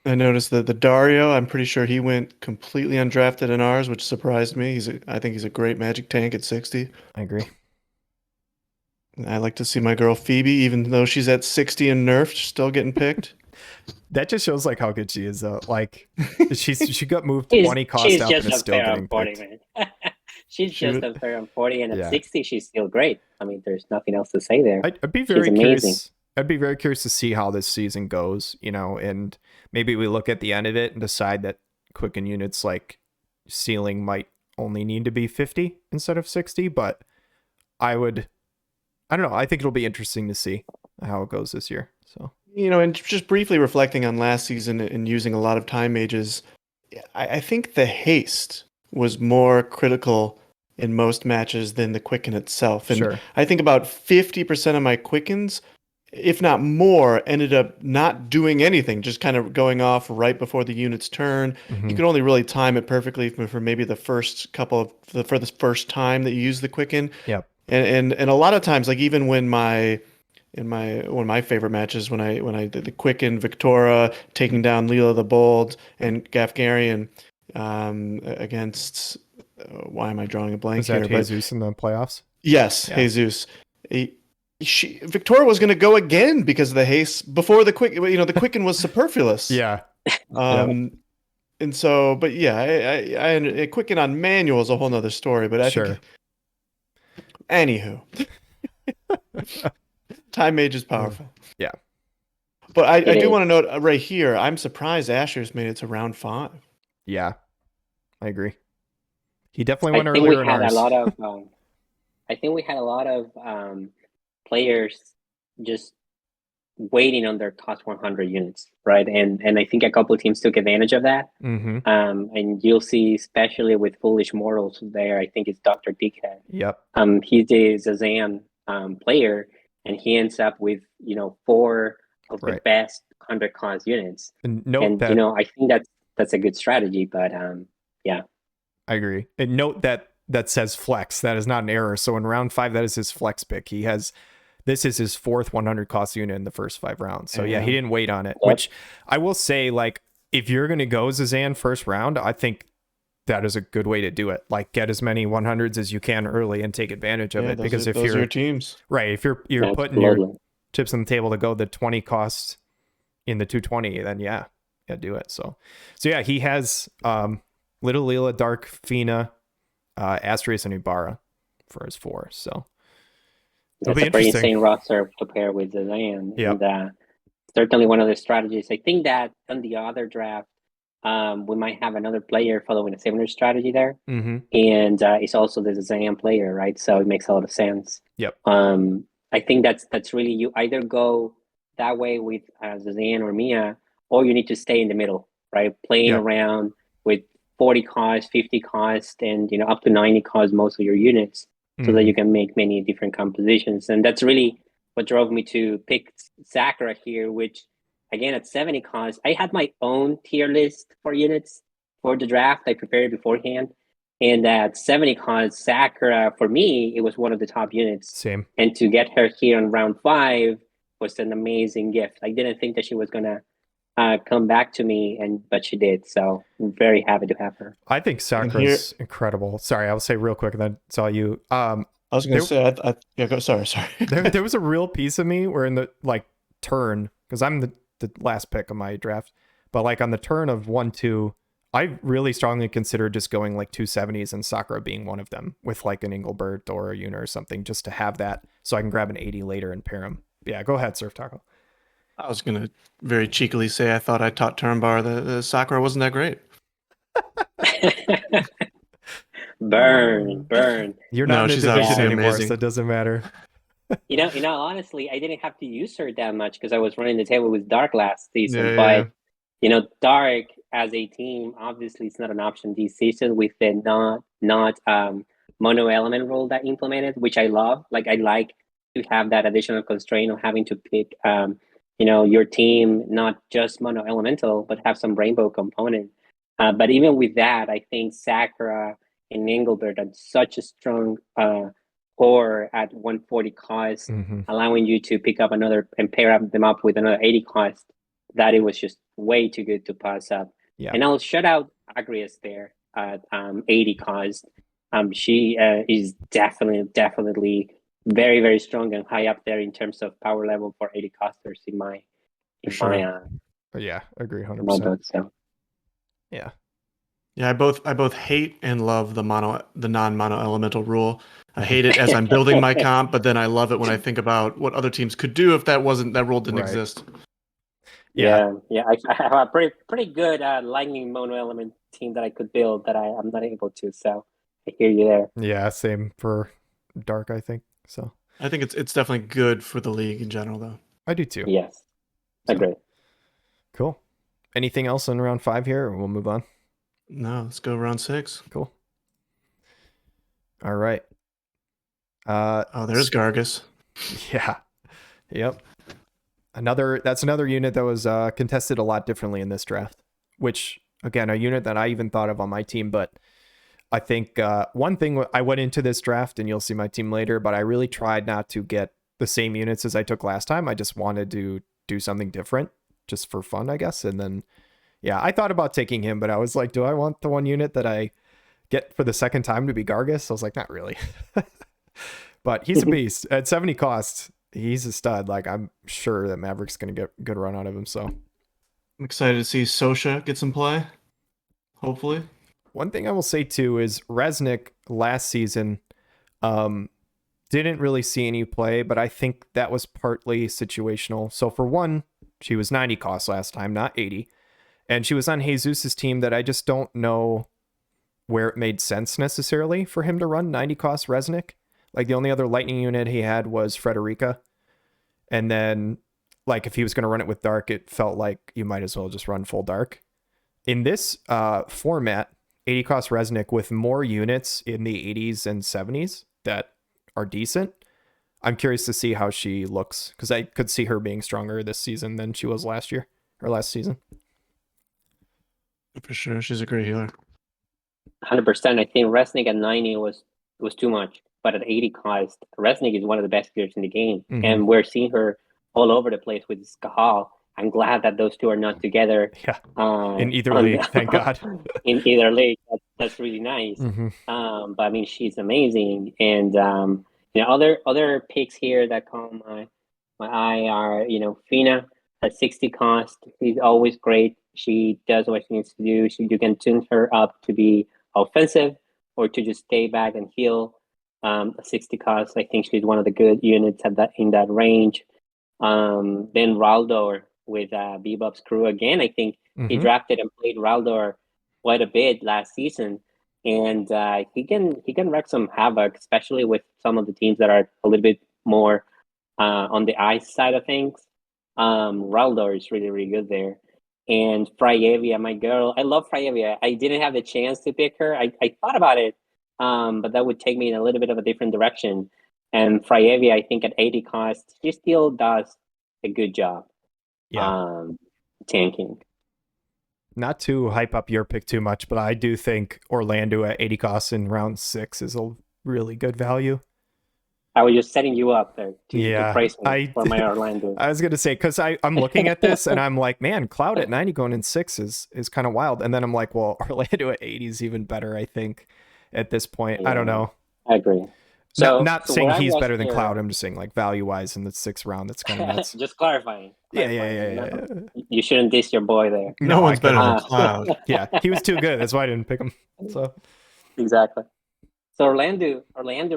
I noticed that the Dario, I'm pretty sure he went completely undrafted in ours, which surprised me. I think he's a great Magic tank at 60. I agree. I like to see my girl Phoebe, even though she's at 60 and nerfed, still getting picked. That just shows like how good she is though. Like she got moved 20 cost she's up just and is still unfair getting on 40, picked. man. She's She just would- unfair on 40, and at Yeah. 60, she's still great. I mean, there's nothing else to say there. I'd be She's very amazing. curious. I'd be very curious to see how this season goes, you know, and maybe we look at the end of it and decide that Quicken units like ceiling might only need to be 50 instead of 60, but I don't know. I think it'll be interesting to see how it goes this year. So You know, and just briefly reflecting on last season and using a lot of time mages, I think the haste was more critical in most matches than the quicken itself. And sure. I think about 50% of my quickens, if not more, ended up not doing anything, just kind of going off right before the unit's turn. Mhm. You can only really time it perfectly for maybe the first for the first time that you use the quicken. Yep. And a lot of times, like even when one of my favorite matches when I did the Quicken Victoria taking down Leela the Bold and Gafgarian against why am I drawing a blank Was that here? But Jesus in the playoffs? yes, Yeah. Jesus. Victoria was going to go again because of the haste before the quick. You know, the Quicken was superfluous. Yeah. And so, but yeah, I Quicken on manual is a whole nother story. But I Sure. think, anywho. Time Mage is powerful. Yeah. But I It do is. want to note right here, I'm surprised Asher's made it to round 5. Yeah. I agree. He definitely went I think we earlier in had ours. a lot of. I think we had a lot of players just waiting on their cost 100 units, right? And I think a couple of teams took advantage of that. Mm-hmm. And you'll see, especially with Foolish Mortals there, I think it's Dr. Dickhead. Yep. He's the Zazan player, and he ends up with 4 of the Right. best 100 cost units. And note And that I think that's a good strategy. But yeah, I agree. And note that says flex. That is not an error. So in round 5, that is his flex pick. This is his 4th 100 cost unit in the first 5 rounds. So yeah, he didn't wait on it, Yep. which I will say, like, if you're going to go Zazan first round, I think that is a good way to do it. Like, get as many 100s as you can early and take advantage of it. Because if those you're are your teams. right, if you're putting your absolutely. chips on the table to go the 20 costs in the 220, then yeah, do it. So yeah, he has Little Leela, Dark Fina, Astraeus, and Ibarra for his 4. So it'll That's be a pretty interesting. insane roster to pair with Zazan. Yep. And certainly one of the strategies. I think that on the other draft, we might have another player following a similar strategy there. Mm-hmm. And it's also the Zazan player, right? So it makes a lot of sense. Yep. I think that's really, you either go that way with Zazan or Mia, or you need to stay in the middle, right? Playing Yep. around with 40 cost, 50 cost, and up to 90 cost most of your units, so that you can make many different compositions. And that's really what drove me to pick Sakura here, which again at 70 cost, I had my own tier list for units for the draft. I prepared beforehand. And at 70 cost, Sakura, for me, it was one of the top units. Same. And to get her here in round 5 was an amazing gift. I didn't think that she was going to come back to me, but she did. So I'm very happy to have her. I think Sakura's incredible. Sorry, I'll say real quick and then it's all you. I was going to say, yeah, go. Sorry. there was a real piece of me where in the turn, because I'm the last pick of my draft, but like on the turn of 1-2, I really strongly consider just going like 270s and Sakura being one of them with like an Engelbert or a Yuna or something, just to have that so I can grab an 80 later and pair them. Yeah, go ahead, SurfTaco. I was going to very cheekily say I thought I taught Turambar the Sakura wasn't that great. Burn. You're No, not in the she's division obviously anymore, amazing. so it doesn't matter. Honestly, I didn't have to use her that much because I was running the table with Dark last season. Yeah. But Dark as a team, obviously, it's not an option this season with the not mono element rule that implemented, which I love. Like I like to have that additional constraint of having to pick, your team not just mono elemental, but have some rainbow component. But even with that, I think Sakura and Engelbert are such a strong core at 140 cost, Mhm. allowing you to pick up another and pair them up with another 80 cost, that it was just way too good to pass up. Yeah. And I'll shut out Agrius there at 80 cost. She is definitely very, very strong and high up there in terms of power level for 80 costers in my Yeah, agree my 100%. book. So Yeah. Yeah, I both hate and love the non-mono elemental rule. I hate it as I'm building my comp, but then I love it when I think about what other teams could do if that rule didn't Right. exist. yeah. I have a pretty good lightning mono element team that I could build that I'm not able to. So I hear you there. Yeah, same for Dark, I think. So I think it's definitely good for the league in general, though. I do too. Yes, So, agree. cool. Anything else in round 5 here, or we'll move on? No, let's go round 6. Cool. All right. Oh, there's Gargus. Yeah. Yep. That's another unit that was contested a lot differently in this draft, which again, a unit that I even thought of on my team, but I think one thing I went into this draft, and you'll see my team later, but I really tried not to get the same units as I took last time. I just wanted to do something different just for fun, I guess. And then, yeah, I thought about taking him, but I was like, do I want the one unit that I get for the second time to be Gargus? I was like, not really. But he's a beast at 70 costs. He's a stud. Like, I'm sure that Maverick's going to get a good run out of him. So I'm excited to see Sosha get some play. Hopefully. one thing I will say too is Resnick last season didn't really see any play, but I think that was partly situational. So for one, she was 90 costs last time, not 80. And she was on Jesus's team that I just don't know where it made sense necessarily for him to run 90 cost Resnick. Like the only other lightning unit he had was Frederica. And then like if he was going to run it with Dark, it felt like you might as well just run full Dark. In this format, 80 cost Resnick with more units in the 80s and 70s that are decent. I'm curious to see how she looks because I could see her being stronger this season than she was last year or last season. For sure. She's a great healer. 100%. I think Resnick at 90 was too much, but at 80 cost, Resnick is one of the best players in the game, and we're seeing her all over the place with Skahal. I'm glad that those two are not together. Yeah, in either league, thank God. In either league, that's really nice. But I mean, she's amazing, and other picks here that caught my eye are Fina at 60 cost. She's always great. She does what she needs to do. You can tune her up to be offensive or to just stay back and heal. 60 cost, I think she's one of the good units at in that range. Then Raldor with Bebop's crew again. I think he drafted and played Raldor quite a bit last season, and he can wreak some havoc, especially with some of the teams that are a little bit more on the ice side of things. Raldor is really, really good there. And Freyevia, my girl, I love Freyevia. I didn't have the chance to pick her. I thought about it, but that would take me in a little bit of a different direction. And Freyevia, I think at 80 cost, she still does a good job. Yeah. Tanking. Not to hype up your pick too much, but I do think Orlando at 80 costs in round 6 is a really good value. I was just setting you up there to praise me for my Orlando. I was going to say, because I'm looking at this and I'm like, man, Cloud at 90 going in 6 is kind of wild. And then I'm like, well, Orlando at 80 is even better, I think, at this point. Yeah, I don't know. I agree. So, not saying he's better than Cloud. I'm just saying, like, value-wise in the 6th round, that's kind of nuts. Just clarifying. Yeah. You shouldn't diss your boy there. No one's better than Cloud. Yeah, he was too good. That's why I didn't pick him. So exactly. So Orlando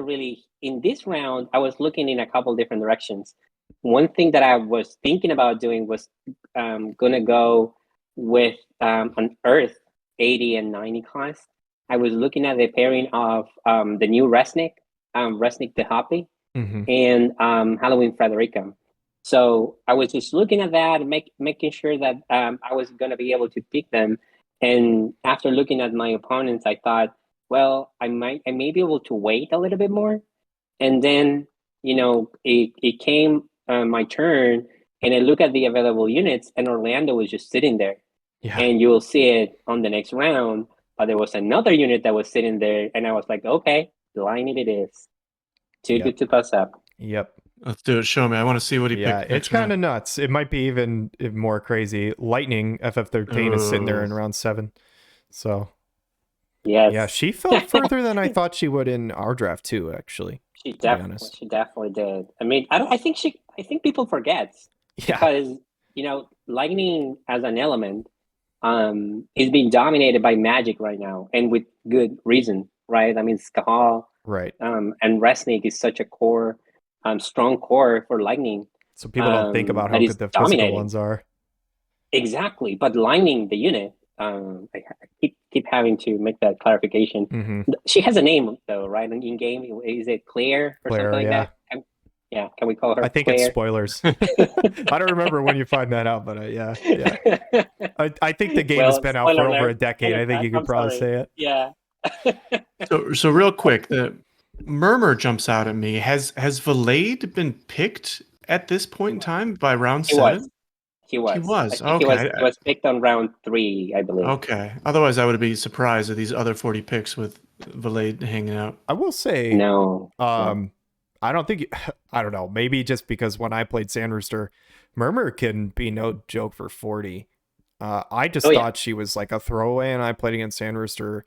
really, in this round, I was looking in a couple different directions. One thing that I was thinking about doing was going to go with an Earth 80 and 90 cost. I was looking at the pairing of the new Resnick the Hoppy, and Halloween Frederica. So I was just looking at that and making sure that I was going to be able to pick them. And after looking at my opponents, I thought, well, I may be able to wait a little bit more. And then, it came my turn, and I look at the available units, and Orlando was just sitting there. Yeah. And you will see it on the next round. But there was another unit that was sitting there, and I was like, okay, line it is. Too good to pass up. Yep. Let's do it. Show me. I want to see what he picked. Yeah, it's kind of nuts. It might be even more crazy. Lightning FF13 is sitting there in round 7. So yes. Yeah, she fell further than I thought she would in our draft too, actually. She definitely did. I mean, I think people forget. Yeah. Because, lightning as an element is being dominated by magic right now, and with good reason, right? I mean, Skahal, right, and Resnick is such a core, strong core for lightning. So people don't think about how good the physical ones are. Exactly, but lightning, the unit, I keep having to make that clarification. She has a name though, right? In game, is it Claire or something like that? Yeah, can we call her? I think Claire? It's spoilers. I don't remember when you find that out, but yeah. I think the game has been out for over a decade. I think you could probably say it. Yeah. So real quick, the Murmur jumps out at me. Has Valade been picked at this point in time by round 7? He was. Okay. He was picked on round 3, I believe. Okay. Otherwise, I would be surprised at these other 40 picks with Valade hanging out. I will say, no. I don't know. Maybe just because when I played Sand Rooster, Murmur can be no joke for 40. I just thought she was like a throwaway, and I played against Sand Rooster.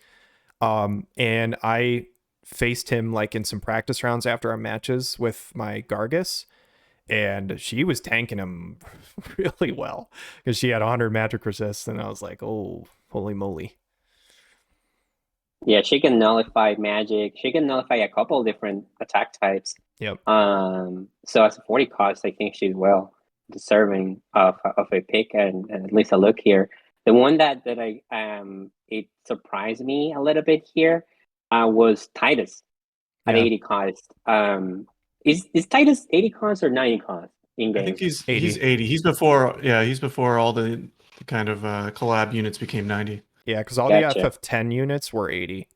And I faced him like in some practice rounds after our matches with my Gargus, and she was tanking him really well because she had 100 magic resist, and I was like, oh, holy moly. Yeah, she can nullify magic. She can nullify a couple different attack types. Yep. So as a 40 cost, I think she's well deserving of a pick and at least a look here. The one that I it surprised me a little bit here was Titus at 80 cost. Is Titus 80 cost or 90 cost in game? I think he's 80. He's before all the kind of collab units became 90. Yeah, because all the FF10 units were 80.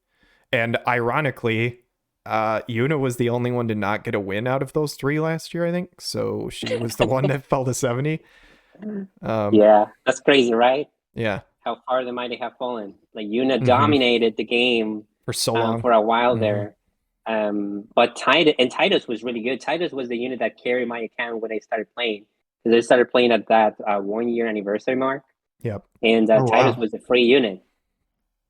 And ironically, Yuna was the only one to not get a win out of those 3 last year, I think. So she was the one that fell to 70. Yeah, that's crazy, right? Yeah. How far they might have fallen. Like Yuna dominated the game for so long. For a while there. But Titus was really good. Titus was the unit that carried my account when I started playing. Because I started playing at that 1-year anniversary mark. Yep. And Titus was a free unit.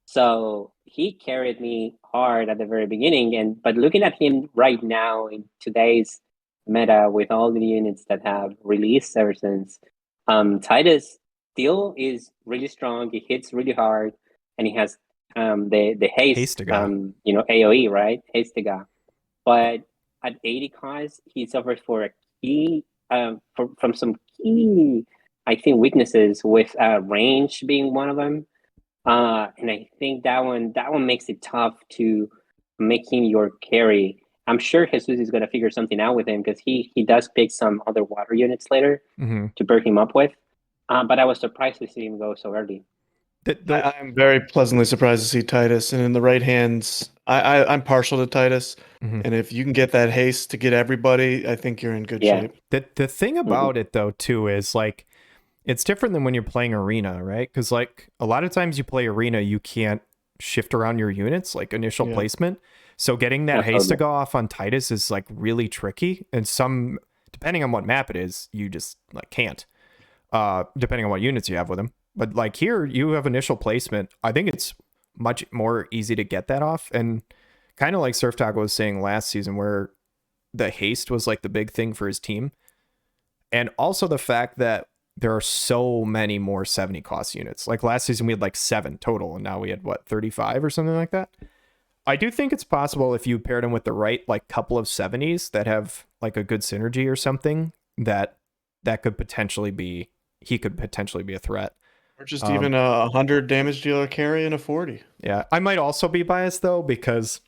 So he carried me hard at the very beginning. But looking at him right now in today's meta with all the units that have released ever since, Titus still is really strong. He hits really hard, and he has the haste, AoE, right? Hastega. But at 80 cost, he suffers for a key from some key, I think, weaknesses, with range being one of them. And I think that one makes it tough to make him your carry. I'm sure Jesus is going to figure something out with him, because he does pick some other water units later to pair him up with. But I was surprised to see him go so early. I'm very pleasantly surprised to see Titus. And in the right hands, I'm partial to Titus. And if you can get that haste to get everybody, I think you're in good shape. The thing about it, though, too, is like, it's different than when you're playing Arena, right? Because like a lot of times you play Arena, you can't shift around your units, like initial placement. So getting that haste to go off on Titus is like really tricky. And depending on what map it is, you just like can't, depending on what units you have with him. But like here, you have initial placement. I think it's much more easy to get that off. And kind of like SurfTaco was saying last season, where the haste was like the big thing for his team. And also the fact that there are so many more 70 cost units. Like last season, we had like 7 total, and now we had 35 or something like that. I do think it's possible, if you paired him with the right like couple of 70s that have like a good synergy or something, that could potentially be a threat. Or just even a 100 damage dealer carry and a 40. Yeah, I might also be biased though, because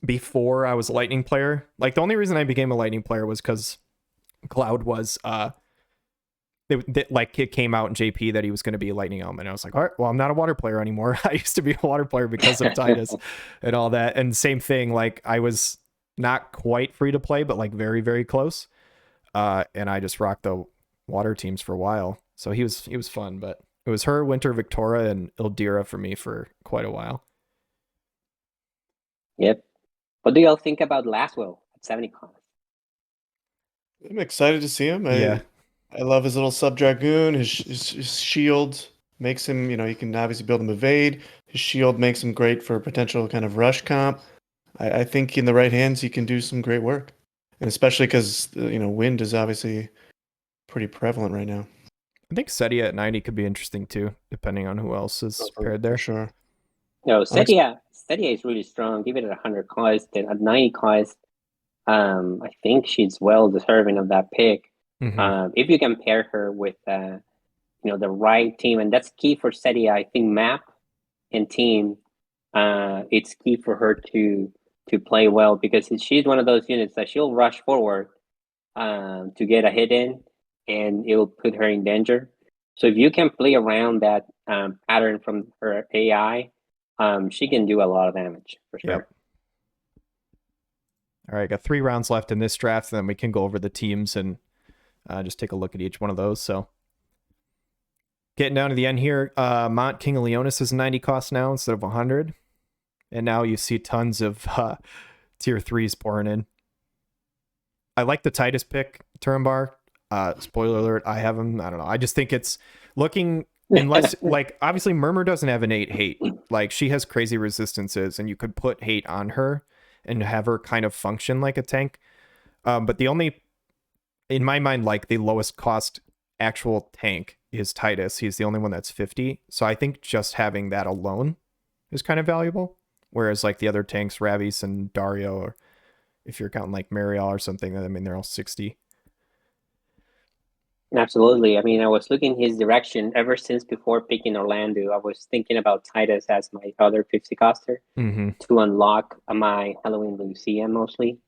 before I was a Lightning player, like the only reason I became a Lightning player was because Cloud was like it came out in JP that he was going to be a Lightning element. I was like, all right, well, I'm not a water player anymore. I used to be a water player because of Titus and all that. And same thing, like I was not quite free to play, but like very, very close. And I just rocked the water teams for a while. So he was fun, but it was her, Winter, Victoria, and Ildira for me for quite a while. Yep. What do y'all think about Laswell at 70 cost? I'm excited to see him. Yeah. I love his little sub dragoon. His shield makes him, he can obviously build him evade. His shield makes him great for potential kind of rush comp. I think in the right hands he can do some great work, and especially because wind is obviously pretty prevalent right now. I think Setia at 90 could be interesting too, depending on who else is paired there. For sure. No, Setia is really strong. Give it at 100 cost, and at 90 cost, I think she's well deserving of that pick. Mm-hmm. If you can pair her with the right team, and that's key for Setia. I think map and team, it's key for her to play well, because she's one of those units that she'll rush forward to get a hit in, and it will put her in danger. So if you can play around that pattern from her AI, she can do a lot of damage for sure. Yep. All right, got 3 rounds left in this draft, and then we can go over the teams and just take a look at each one of those. So getting down to the end here, Mont King of Leonis is 90 cost now instead of 100. And now you see tons of tier 3s pouring in. I like the Titus pick, Turambar. Spoiler alert, I have him. I don't know. I just think it's looking, unless, like, obviously Murmur doesn't have innate hate. Like, she has crazy resistances, and you could put hate on her and have her kind of function like a tank. But the only, in my mind, like, the lowest cost actual tank is Titus. He's the only one that's 50. So I think just having that alone is kind of valuable. Whereas, like, the other tanks, Ravis and Dario, or if you're counting, like, Mariel or something, I mean, they're all 60. Absolutely. I mean, I was looking his direction ever since before picking Orlando. I was thinking about Titus as my other 50 coster to unlock my Halloween Lucia mostly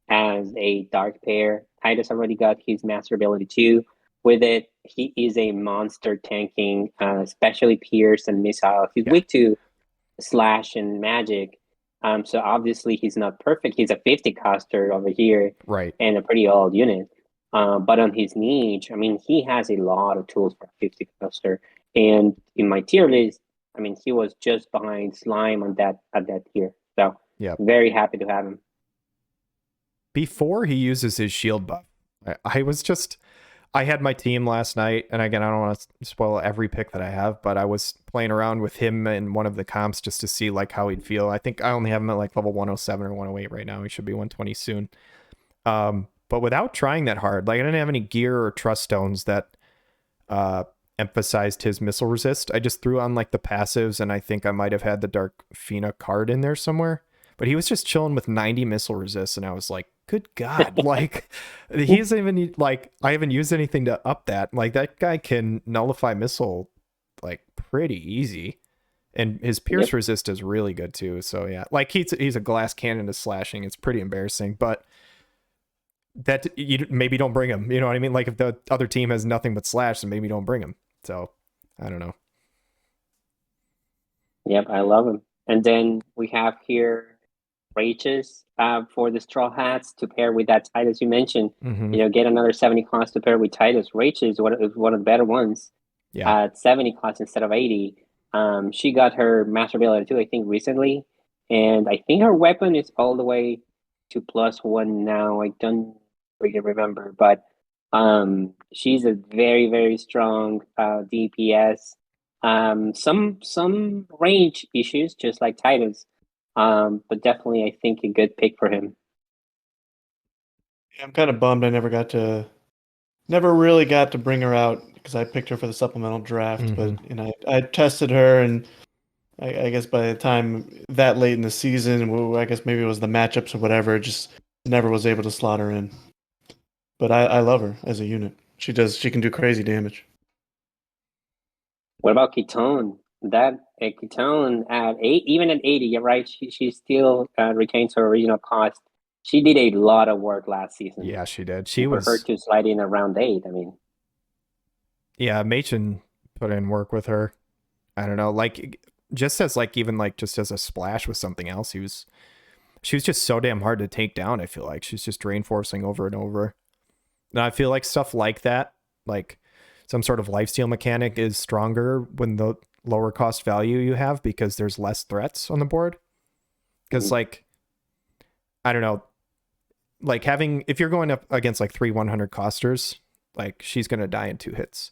as a dark pair. Titus already got his master ability too. With it, he is a monster tanking, especially Pierce and Missile. He's weak to slash and magic. So obviously he's not perfect. He's a 50 coster over here, right? And a pretty old unit. But on his niche, I mean, he has a lot of tools for a 50 coster. And in my tier list, I mean, he was just behind Slime at that tier. So yeah, very happy to have him. Before he uses his shield buff, I had my team last night, and again, I don't want to spoil every pick that I have, but I was playing around with him in one of the comps just to see like how he'd feel. I think I only have him at like level 107 or 108 right now. He should be 120 soon. But without trying that hard, like I didn't have any gear or trust stones that emphasized his missile resist. I just threw on like the passives, and I think I might have had the Dark Fina card in there somewhere. But he was just chilling with 90 missile resist, and I was like, good God, like he isn't even like, I haven't used anything to up that. Like that guy can nullify missile like pretty easy. And his pierce resist is really good too. So yeah, like he's a glass cannon to slashing. It's pretty embarrassing, but that you maybe don't bring him. You know what I mean? Like if the other team has nothing but slash, then maybe don't bring him. So I don't know. Yep, I love him. And then we have here Rages for the Straw Hats to pair with that Titus you mentioned. Get another 70 cost to pair with Titus. Rages is one of the better ones. Yeah. At 70 cost instead of 80. She got her master ability too, I think, recently. And I think her weapon is all the way to +1 now. I don't really remember. But she's a very, very strong DPS. Some range issues, just like Titus. But definitely, I think a good pick for him. Yeah, I'm kind of bummed I never really got to bring her out because I picked her for the supplemental draft. But I tested her, and I guess by the time that late in the season, I guess maybe it was the matchups or whatever, just never was able to slot her in. But I love her as a unit. She can do crazy damage. What about Ketone? That Ketone at 8, even at 80, you're right. She still retains her original cost. She did a lot of work last season. Yeah, she did. For her to slide in around 8. I mean, yeah, Machen put in work with her. I don't know, like just as like even like just as a splash with something else, she was just so damn hard to take down. I feel like she's just drain forcing over and over. And I feel like stuff like that, like some sort of lifesteal mechanic, is stronger when the lower cost value you have because there's less threats on the board. Because like, I don't know, like having, if you're going up against like 3 100 costers, like she's gonna die in 2 hits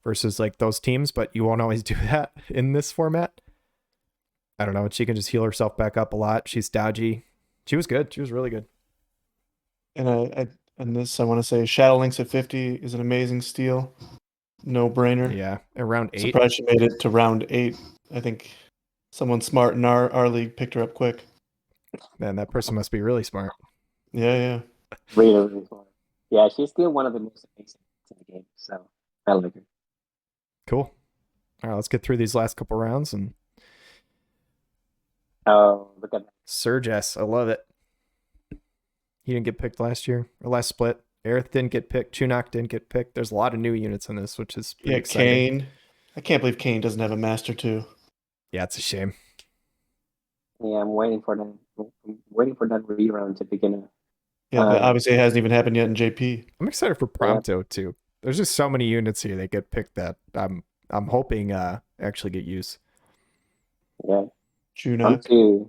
versus like those teams, but you won't always do that in this format. I don't know. She can just heal herself back up a lot. She's dodgy. She was good. She was really good. And I want to say Shadow Links at 50 is an amazing steal. No brainer. Yeah, around 8. Surprised she made it to round 8. I think someone smart in our league picked her up quick. Man, that person must be really smart. Yeah. really smart. Yeah, she's still one of the most amazing in the game. So I like her. Cool. All right, let's get through these last couple rounds. And oh, look at that. Surge S, I love it. He didn't get picked last year or last split. Aerith didn't get picked. Chunok didn't get picked. There's a lot of new units in this, which is pretty exciting. Kane. I can't believe Kane doesn't have a Master 2. Yeah, it's a shame. Yeah, I'm waiting for that. I'm waiting for that reround to begin. Yeah, but obviously it hasn't even happened yet in JP. I'm excited for Prompto too. There's just so many units here that get picked that I'm hoping actually get used. Yeah. Chunok.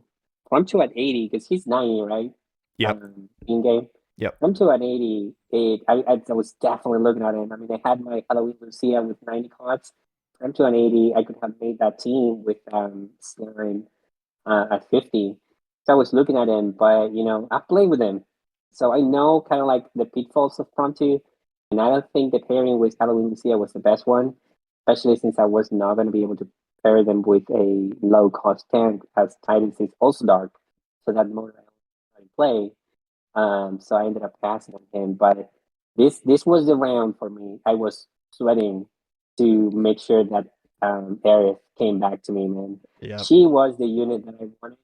Prompto at 80 because he's 90, right? Yep. In game. Yep. Prompto at 88. I was definitely looking at him. I mean, I had my Halloween Lucia with 90 cards. Prompto at 80. I could have made that team with Slime at 50. So I was looking at him, but I played with him. So I know kind of like the pitfalls of Prompto, and I don't think the pairing with Halloween Lucia was the best one, especially since I was not going to be able to pair them with a low cost tank, as Titans is also dark, so that mode I play. So I ended up passing on him, but this was the round for me. I was sweating to make sure that Aerith came back to me, man. Yeah. She was the unit that I wanted.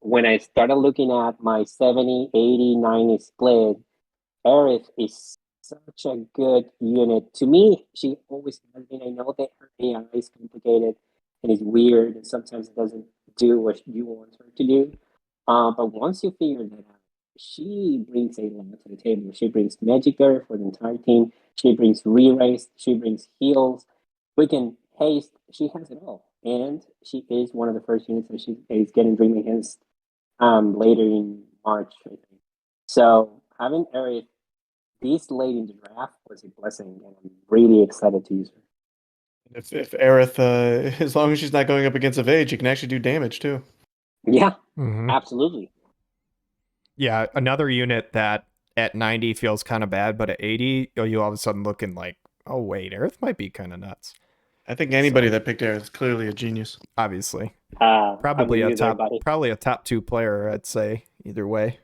When I started looking at my 70, 80, 90 split, Aerith is such a good unit. To me, she always has been. I know that her AI is complicated and is weird, and sometimes it doesn't do what you want her to do. But once you figure that out, she brings a lot to the table. She brings Magic Earth for the entire team. She brings re-raise. She brings heals. We can haste. She has it all. And she is one of the first units that she is getting Dream against later in March, I think. So having Aerith this late in the draft was a blessing, and I'm really excited to use her. If Aerith, as long as she's not going up against a Vage, you can actually do damage too. Yeah, absolutely. Yeah, another unit that at 90 feels kind of bad, but at 80, you all of a sudden looking like, oh wait, Aerith might be kind of nuts. I think anybody that picked Aerith is clearly a genius. Obviously, probably a top 2 player. I'd say either way,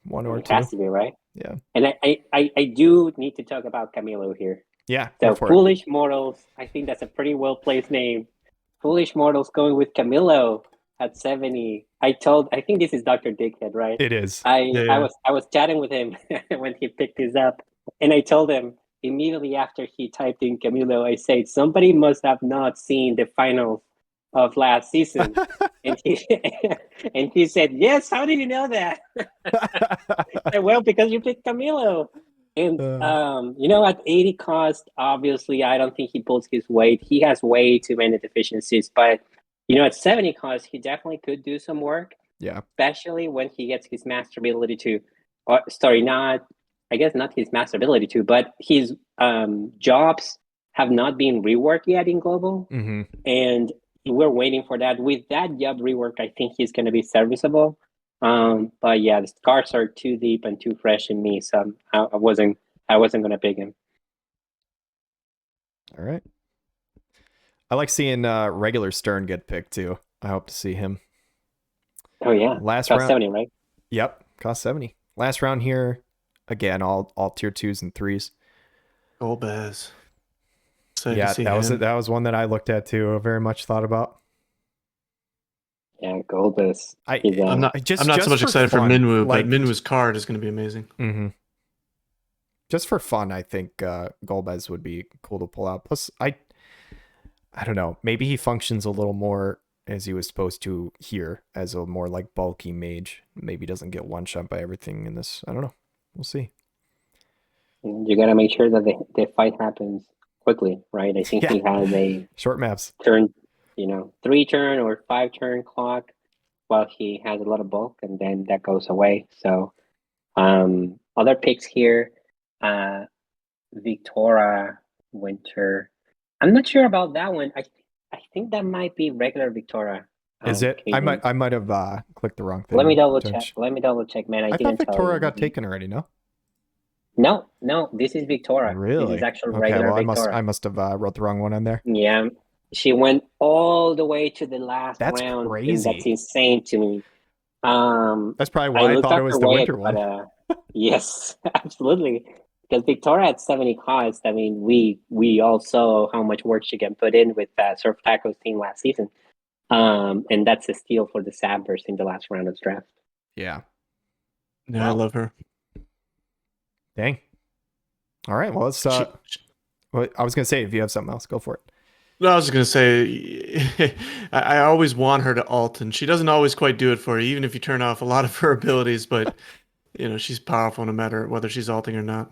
one or two. Has to be, right? Yeah. And I do need to talk about Camilo here. Yeah. So Foolish Mortals, I think that's a pretty well placed name. Foolish Mortals going with Camilo at 70. I think this is Dr. Dickhead, right? It is. I was chatting with him when he picked this up, and I told him immediately after he typed in Camilo, I said, somebody must have not seen the finals of last season. and he said, yes, how did you know that? I said, well, because you picked Camilo. And at 80 cost, obviously I don't think he pulls his weight. He has way too many deficiencies, but at 70 cost, he definitely could do some work. Yeah. Especially when he gets his master ability to not his master ability to, but his jobs have not been reworked yet in global. Mm-hmm. And we're waiting for that. With that job rework, I think he's going to be serviceable. But yeah, the scars are too deep and too fresh in me, so I wasn't going to pick him. All right. I like seeing regular Stern get picked too. I hope to see him. Oh yeah, last cost round 70, right? Yep, cost 70. Last round here, again, all tier 2s and 3s. Golbez. Excited to Yeah, see that him. was one that I looked at too. Very much thought about. Yeah, Goldus. I I'm not. just I'm not so much for excited for fun, Minwoo, like, but Minwoo's card is going to be amazing. Mm-hmm. Just for fun, I think Golbez would be cool to pull out. Plus, I don't know. Maybe he functions a little more as he was supposed to here as a more like bulky mage. Maybe doesn't get one shot by everything in this. I don't know. We'll see. You got to make sure that the fight happens quickly, right? I think Yeah. he has a Short maps. turn, 3-turn or 5-turn clock while he has a lot of bulk, and then that goes away. So, other picks here, Victoria Winter. I'm not sure about that one. I think that might be regular Victoria. Is it? I KZ. might have clicked the wrong thing. Let me double check, man. I I didn't thought tell Victoria you. got taken already. No. No, this is Victoria. Really? This is actually Okay. regular Well, Victoria. I must have wrote the wrong one on there. Yeah, she went all the way to the last That's round. crazy. And that's insane to me. That's probably why I thought it was the winter one. Yes, absolutely. Because Victoria at 70 cost, I mean, we all saw how much work she can put in with SurfTaco's team last season. And that's a steal for the Sabbers in the last round of draft. Yeah. Yeah, I love her. Dang. All right. Well, let's. Well, I was gonna say, if you have something else, go for it. No, I was just gonna say, I always want her to ult, and she doesn't always quite do it for you, even if you turn off a lot of her abilities. But she's powerful no matter whether she's ulting or not.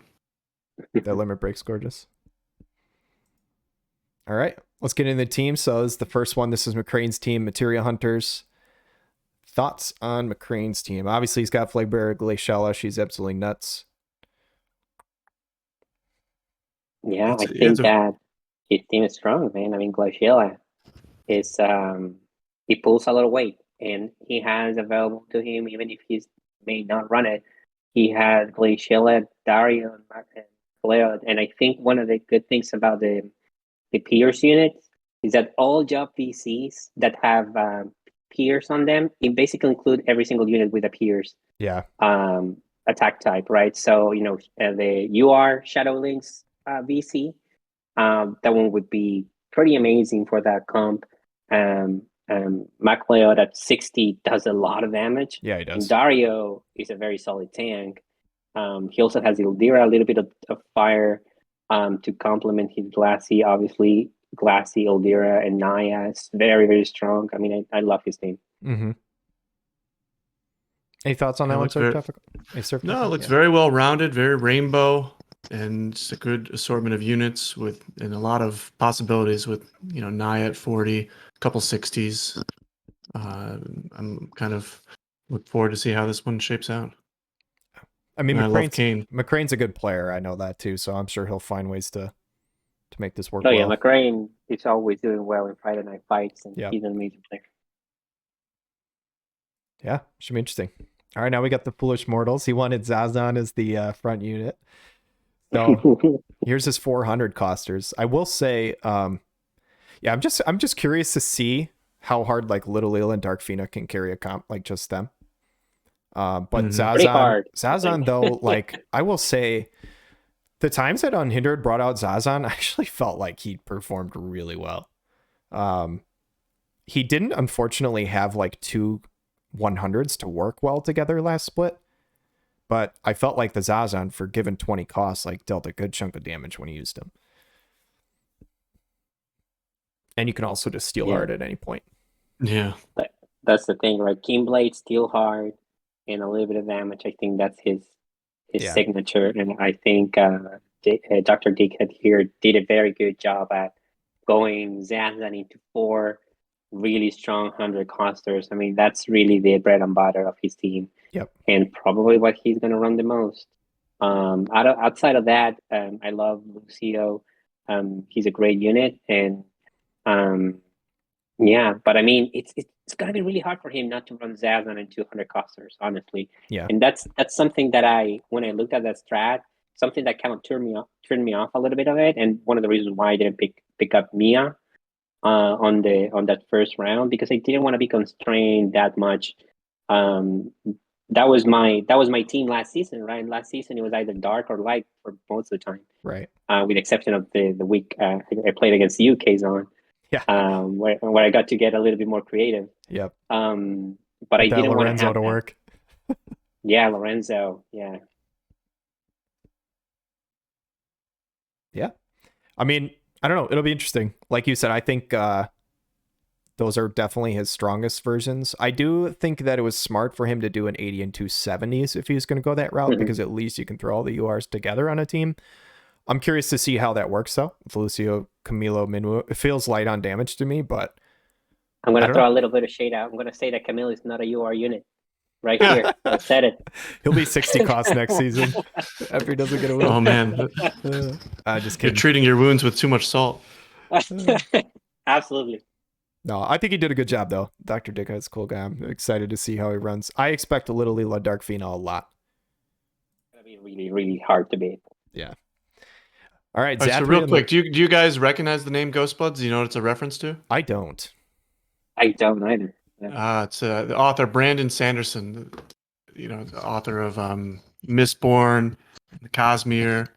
That limit break's gorgeous. All right, let's get into the team. So this is the first one. This is McCrane's team, Materia Hunters. Thoughts on McCrane's team? Obviously, he's got Flagbearer Glaciella. She's absolutely nuts. Yeah, I think that his team is strong, man. I mean, Glaciella is he pulls a lot of weight, and he has available to him, even if he may not run it. He has Glaciella, Dario, and Cleo. And I think one of the good things about the Pierce unit is that all job VCs that have Pierce on them, it basically include every single unit with a Pierce. Yeah. Attack type, right? So the UR Shadow Links VC, that one would be pretty amazing for that comp. MacLeod at 60 does a lot of damage. Yeah, he does. And Dario is a very solid tank. He also has Ildira, a little bit of fire to complement his Glassy. Obviously, Glassy, Ildira, and Naya is very, very strong. I mean, I love his team. Mm-hmm. Any thoughts on that one, SurfTaco? No, it looks very well rounded, very rainbow, and it's a good assortment of units and a lot of possibilities with Naya at 40, a couple 60s. I'm kind of look forward to see how this one shapes out. I mean, I love Kane. McCrane's a good player. I know that too, so I'm sure he'll find ways to make this work. Oh yeah, McCrane is always doing well in Friday Night Fights, and he's an amazing player. Yeah, should be interesting. All right, now we got the Foolish Mortals. He wanted Zazan as the front unit. So here's his 400 costers. I will say, I'm just curious to see how hard like Little Lil and Dark Fina can carry a comp like just them. But Zazan though, like I will say, the times that Unhindered brought out Zazan, I actually felt like he performed really well. He didn't unfortunately have like two 100s to work well together last split, but I felt like the Zazan, for given 20 costs, like dealt a good chunk of damage when he used him. And you can also just steal hard at any point. Yeah, that's the thing, right? Kingblade, steal hard, and a little bit of damage. I think that's his signature, and I think Dr. Dickhead here did a very good job at going Zazan into 4 really strong 100 costers. I mean, that's really the bread and butter of his team. Yep. And probably what he's going to run the most. Outside of that, I love Lucio. He's a great unit, and but I mean, it's going to be really hard for him not to run Zazan and 200 costers, honestly. Yeah. And that's something that when I looked at that strat, something that kind of turned me off a little bit of it, and one of the reasons why I didn't pick up Mia on that first round, because I didn't want to be constrained that much that was my team last season, right? Last season it was either dark or light for most of the time. Right. With the exception of the week I played against you, KSaun. Yeah. Where I got to get a little bit more creative. Yep. But I didn't want to have to work. Yeah, Lorenzo. Yeah. Yeah. I mean, I don't know. It'll be interesting. Like you said, I think those are definitely his strongest versions. I do think that it was smart for him to do an 80 and 270s if he was going to go that route, because at least you can throw all the URs together on a team. I'm curious to see how that works, though. With Lucio, Camilo, Minwoo. It feels light on damage to me, but I'm going to throw a little bit of shade out. I'm going to say that Camilo is not a UR unit. Right here. I said it. He'll be 60 cost next season after he doesn't get a win. Oh, man. Just kidding. You're treating your wounds with too much salt. Absolutely. No, I think he did a good job, though. Dr. Dicka is a cool guy. I'm excited to see how he runs. I expect a Little Leela Dark Phenom a lot. It's going to be really, really hard to beat. Yeah. All right, so real quick, do you guys recognize the name Ghostbloods? Do you know what it's a reference to? I don't. I don't either. It's the author Brandon Sanderson, the author of Mistborn, the Cosmere.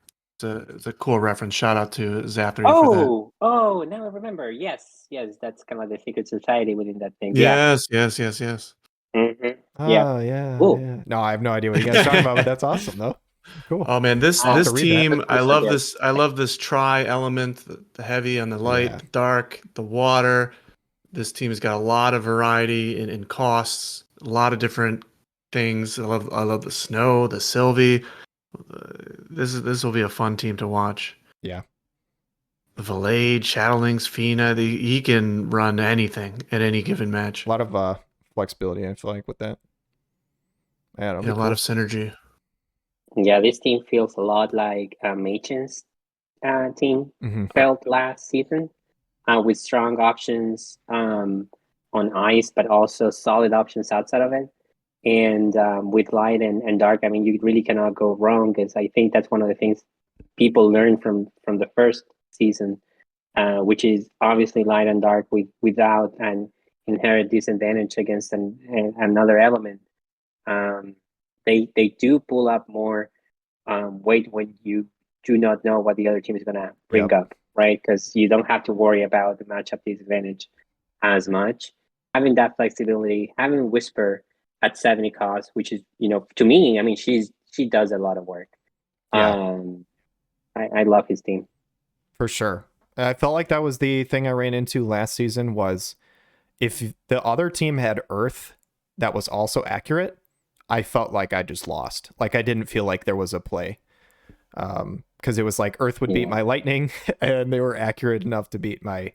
It's a cool reference. Shout out to Zathri for that. Oh, now I remember. Yes, that's kind of like the secret society within that thing. Yes. Mm-hmm. Yeah. No, I have no idea what you guys are talking about, but that's awesome, though. Cool. Oh man, this team, I love this. I love this tri-element, the heavy and the light, the dark, the water. This team has got a lot of variety in costs, a lot of different things. I love the snow, the Sylvie. This will be a fun team to watch. Yeah. The Valade, Shadowlings, Fina, he can run anything at any given match. A lot of flexibility, I feel like, with that. Yeah, a lot of synergy. Yeah, this team feels a lot like Machen's team felt last season. With strong options on ice, but also solid options outside of it. And with light and dark, I mean, you really cannot go wrong, because I think that's one of the things people learned from the first season, which is obviously light and dark without an inherent disadvantage against another element. They do pull up more weight when you do not know what the other team is going to bring up. Right, because you don't have to worry about the matchup disadvantage as much. Having that flexibility, having Whisper at 70 cost, which is, to me, I mean, she does a lot of work. Yeah. I love his team. For sure. I felt like that was the thing I ran into last season, was if the other team had Earth that was also accurate, I felt like I just lost. Like I didn't feel like there was a play. Because it was like Earth would beat my Lightning, and they were accurate enough to beat my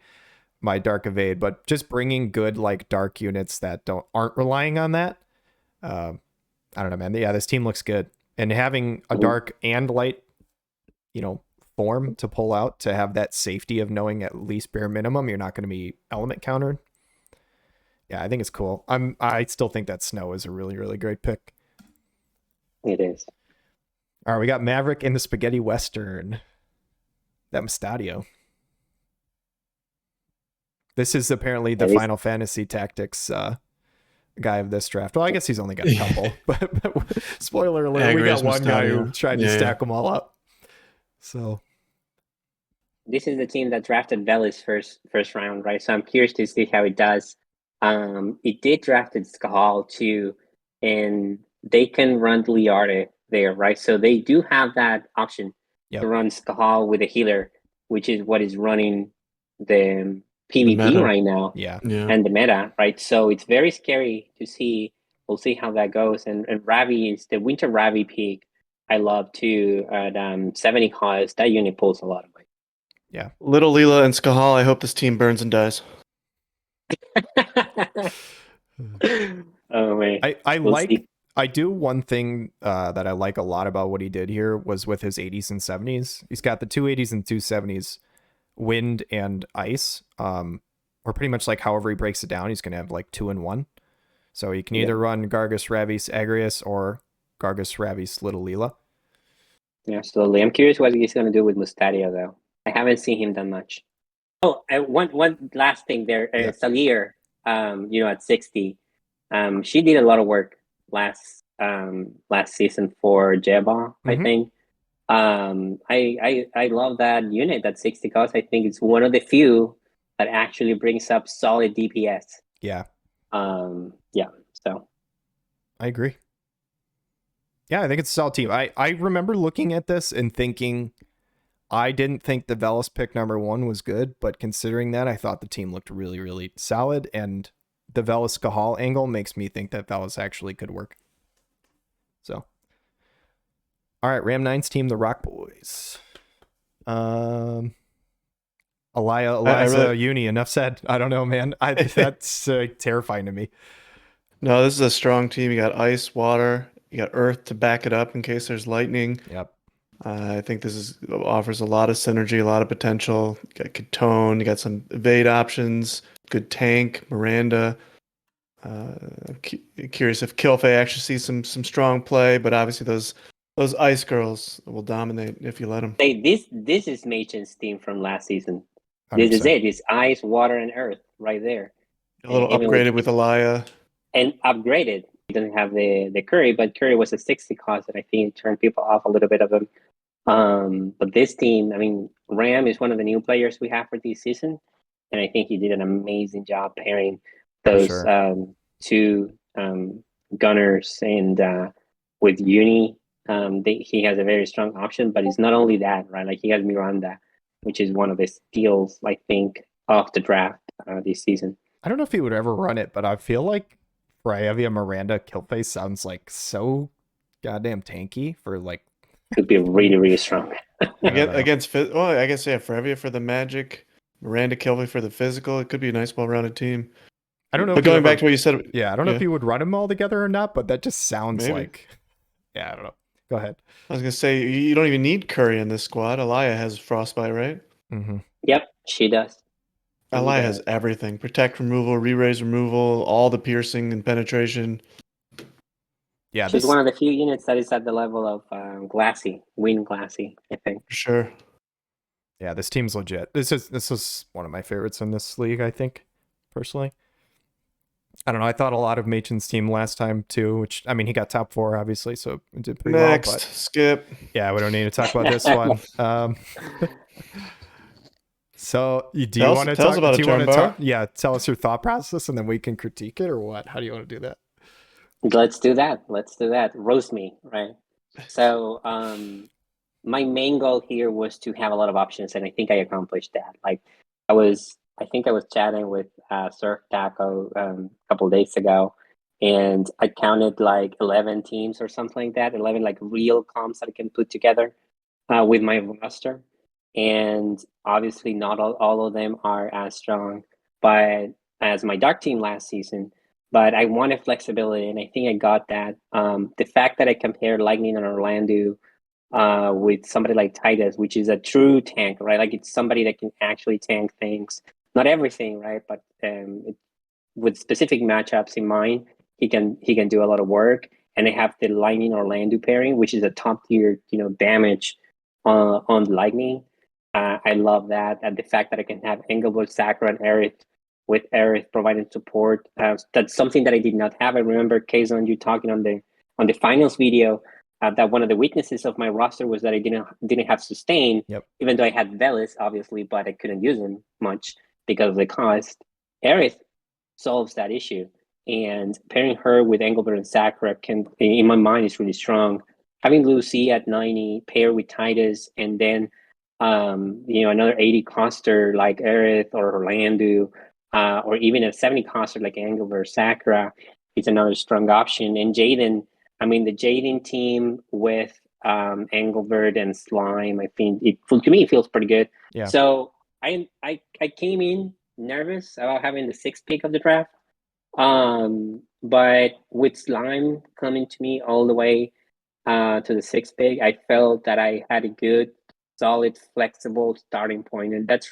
Dark Evade. But just bringing good like dark units that aren't relying on that, I don't know, man. Yeah, this team looks good, and having a dark and light, form to pull out, to have that safety of knowing at least bare minimum you're not going to be element countered. Yeah, I think it's cool. I still think that Snow is a really, really great pick. It is. All right, we got Maverick in the Spaghetti Western. That Mustadio. This is apparently the Final Fantasy Tactics guy of this draft. Well, I guess he's only got a couple, but spoiler alert, we got one guy who tried to stack them all up. So this is the team that drafted Velis first round, right? So I'm curious to see how it does. It did drafted Skahal too, and they can run Liarte there, right? So they do have that option to run Skahal with a healer, which is what is running the PvP right now, and the meta, right? So it's very scary to see. We'll see how that goes. And Ravi is the Winter Ravi pick. I love too at 70 cost. That unit pulls a lot of weight. Yeah, Little Leela and Skahal. I hope this team burns and dies. Oh man, I do one thing that I like a lot about what he did here was with his 80s and 70s. He's got the 280s and 270s, wind and ice, or pretty much like however he breaks it down, he's going to have like 2 and 1. So you can either run Gargus Ravis Agrius or Gargus Ravis Little Leela. Yeah, absolutely. I'm curious what he's going to do with Mustadia, though. I haven't seen him done much. Oh, one last thing there. Salir, at 60, she did a lot of work last last season for Jeba, I Mhm. think. I love that unit, that 60 cost. I think it's one of the few that actually brings up solid DPS. Yeah, Yeah, so I agree. Yeah, I think it's a solid team. I remember looking at this and thinking I didn't think the Velis pick number 1 was good, but considering that, I thought the team looked really, really solid, and the Velis Cahal angle makes me think that Velis actually could work. So, all right, Ram 9's team, the Rock Boys. Eliza, Uni. Enough said. I don't know, man. That's terrifying to me. No, this is a strong team. You got ice, water, you got earth to back it up in case there's lightning. Yep. I think offers a lot of synergy, a lot of potential. You got KSaun, you got some evade options, good tank, Miranda. Curious if Kilfei actually sees some strong play, but obviously those ice girls will dominate if you let them. hey, this is Machen's team from last season. This is 100%. it. It's ice, water, and earth right there. A little Even with upgraded with Elia. and upgraded. He doesn't have the Curry, but Curry was a 60 cost, and I think it turned people off a little bit of him. But this team, I mean, Ram is one of the new players we have for this season, and I think he did an amazing job pairing those sure. two gunners and with Uni. He has a very strong option, but it's not only that, right? Like he has Miranda, which is one of the steals, I think, of the draft this season. I don't know if he would ever run it, but I feel like Fryevia Miranda Killface sounds like so goddamn tanky for like Could be really, really strong. Against, well, I guess, yeah, Frevia for the magic, Miranda Kilvey for the physical. It could be a nice, well-rounded team. I don't know But if you going ever, back to what you said, yeah, I don't know if you would run them all together or not, but that just sounds maybe. like, yeah, I don't know. Go ahead. I was gonna say you don't even need Curry in this squad. Elia has frostbite, right? Mm-hmm. Yep, she does. Elia has everything: protect removal, re-raise removal, all the piercing and penetration. Yeah, She's one of the few units that is at the level of Glassy, Win Glassy, I think. For sure. Yeah, this team's legit. This is one of my favorites in this league, I think, personally. I don't know. I thought a lot of Machen's team last time too, which I mean he got top 4 obviously, so it did pretty well. But Skip. Yeah, we don't need to talk about this one. So do you want to tell us talk? about Do you want to talk? Turambar? Yeah, tell us your thought process, and then we can critique it, or what? How do you want to do that? Let's do that. Let's do that. Roast me, right? So my main goal here was to have a lot of options, and I think I accomplished that. Like I think I was chatting with SurfTaco a couple of days ago, and I counted like 11 teams or something like that, 11 like real comps that I can put together with my roster. And obviously, not all of them are as strong, but as my dark team last season. But I wanted flexibility, and I think I got that. The fact that I compared Lightning and Orlando with somebody like Titus, which is a true tank, right? Like it's somebody that can actually tank things, not everything, right? But with specific matchups in mind, he can do a lot of work. And they have the Lightning Orlando pairing, which is a top tier, damage on Lightning. I love that, and the fact that I can have Engelbert, Sakura, and Aerith with Aerith providing support. That's something that I did not have. I remember KSaun you talking on the finals video that one of the weaknesses of my roster was that I didn't have sustain. Yep. Even though I had Velis, obviously, but I couldn't use him much because of the cost. Aerith solves that issue, and pairing her with Engelbert and Sakura can, in my mind, is really strong. Having Lucy at 90 pair with Titus, and then another 80 coster like Aerith or Orlando, or even a 70 coster like Engelbert or Sakura is another strong option. And Jaden, I mean, the Jaden team with Engelbert and Slime, I think to me it feels pretty good. Yeah. So I came in nervous about having the 6th pick of the draft, but with Slime coming to me all the way to the 6th pick, I felt that I had a good, solid, flexible starting point, and that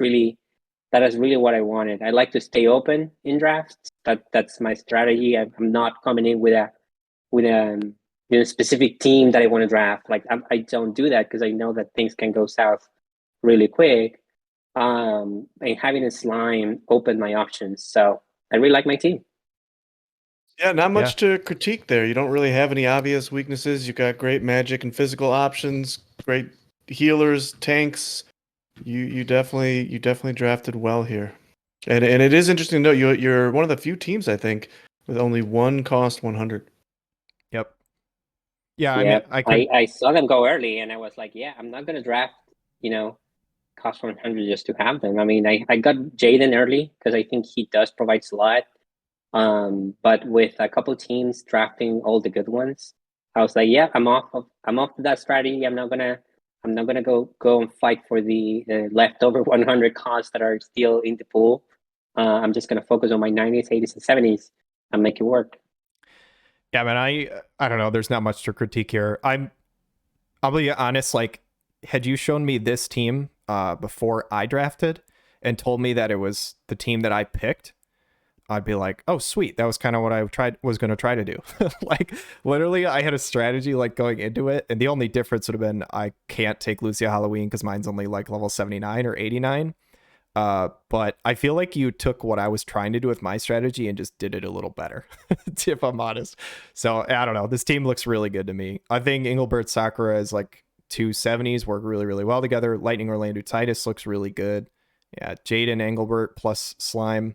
is really what I wanted. I like to stay open in drafts. That's my strategy. I'm not coming in with a specific team that I want to draft. Like I don't do that because I know that things can go south really quick. And having a Slime opened my options, so I really like my team. Yeah, not Yeah. much to critique there. You don't really have any obvious weaknesses. You've got great magic and physical options, great healers, tanks. You definitely drafted well here. And it is interesting to note you're one of the few teams I think with only one cost 100. Yep. Yeah, I mean, Yeah, I can. I saw them go early, and I was like, yeah, I'm not gonna draft, you know, cost 100 just to have them. I mean, I got Jaden early because I think he does provide slot. But with a couple teams drafting all the good ones, I was like, yeah, I'm off to that strategy. I'm not gonna go and fight for the leftover 100 costs that are still in the pool. I'm just gonna focus on my 90s, 80s, and 70s and make it work. Yeah, man, I don't know. There's not much to critique here. I'll be honest, like, had you shown me this team before I drafted and told me that it was the team that I picked, I'd be like, oh sweet, that was kind of what I was going to try to do. Like, literally I had a strategy like going into it, and the only difference would have been I can't take Lucia Halloween because mine's only like level 79 or 89. But I feel like you took what I was trying to do with my strategy and just did it a little better, if I'm honest. So I don't know. This team looks really good to me. I think Engelbert Sakura is like 270s work really, really well together. Lightning Orlando Titus looks really good. Yeah, Jaden Engelbert plus Slime.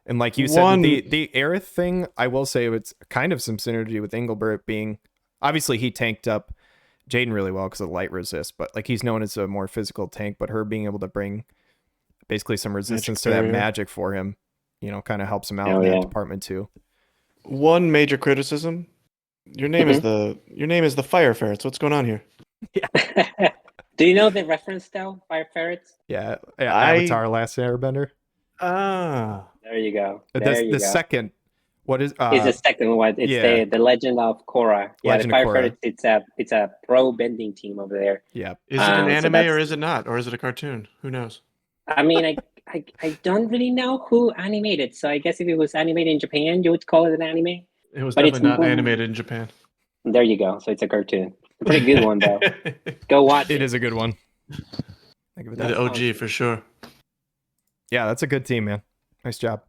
And like you said, One the Aerith thing, I will say it's kind of some synergy with Engelbert being, obviously he tanked up Jaden really well because of light resist, but like he's known as a more physical tank, but her being able to bring basically some resistance to that barrier. magic for him, kind of helps him out Oh in that yeah. department too. One major criticism. Your name is the Fire Ferrets. What's going on here? Do you know the reference though, Fire Ferrets? Yeah, Avatar Last Airbender. Ah. There you go. There you The go. second, what is Is the second one. It's yeah. the Legend of Korra. Yeah, Legend the of Fire Korra. Ferrets. It's a pro bending team over there. Yeah. Is it an So anime that's- or is it not? Or is it a cartoon? Who knows? I mean, I don't really know who animated. So I guess if it was animated in Japan, you would call it an anime. It was But it's definitely not more- animated in Japan. There you go. So it's a cartoon. A pretty good one though. Go watch it. It is a good one. Think of it The that. OG for sure. Yeah, that's a good team, man. Nice job.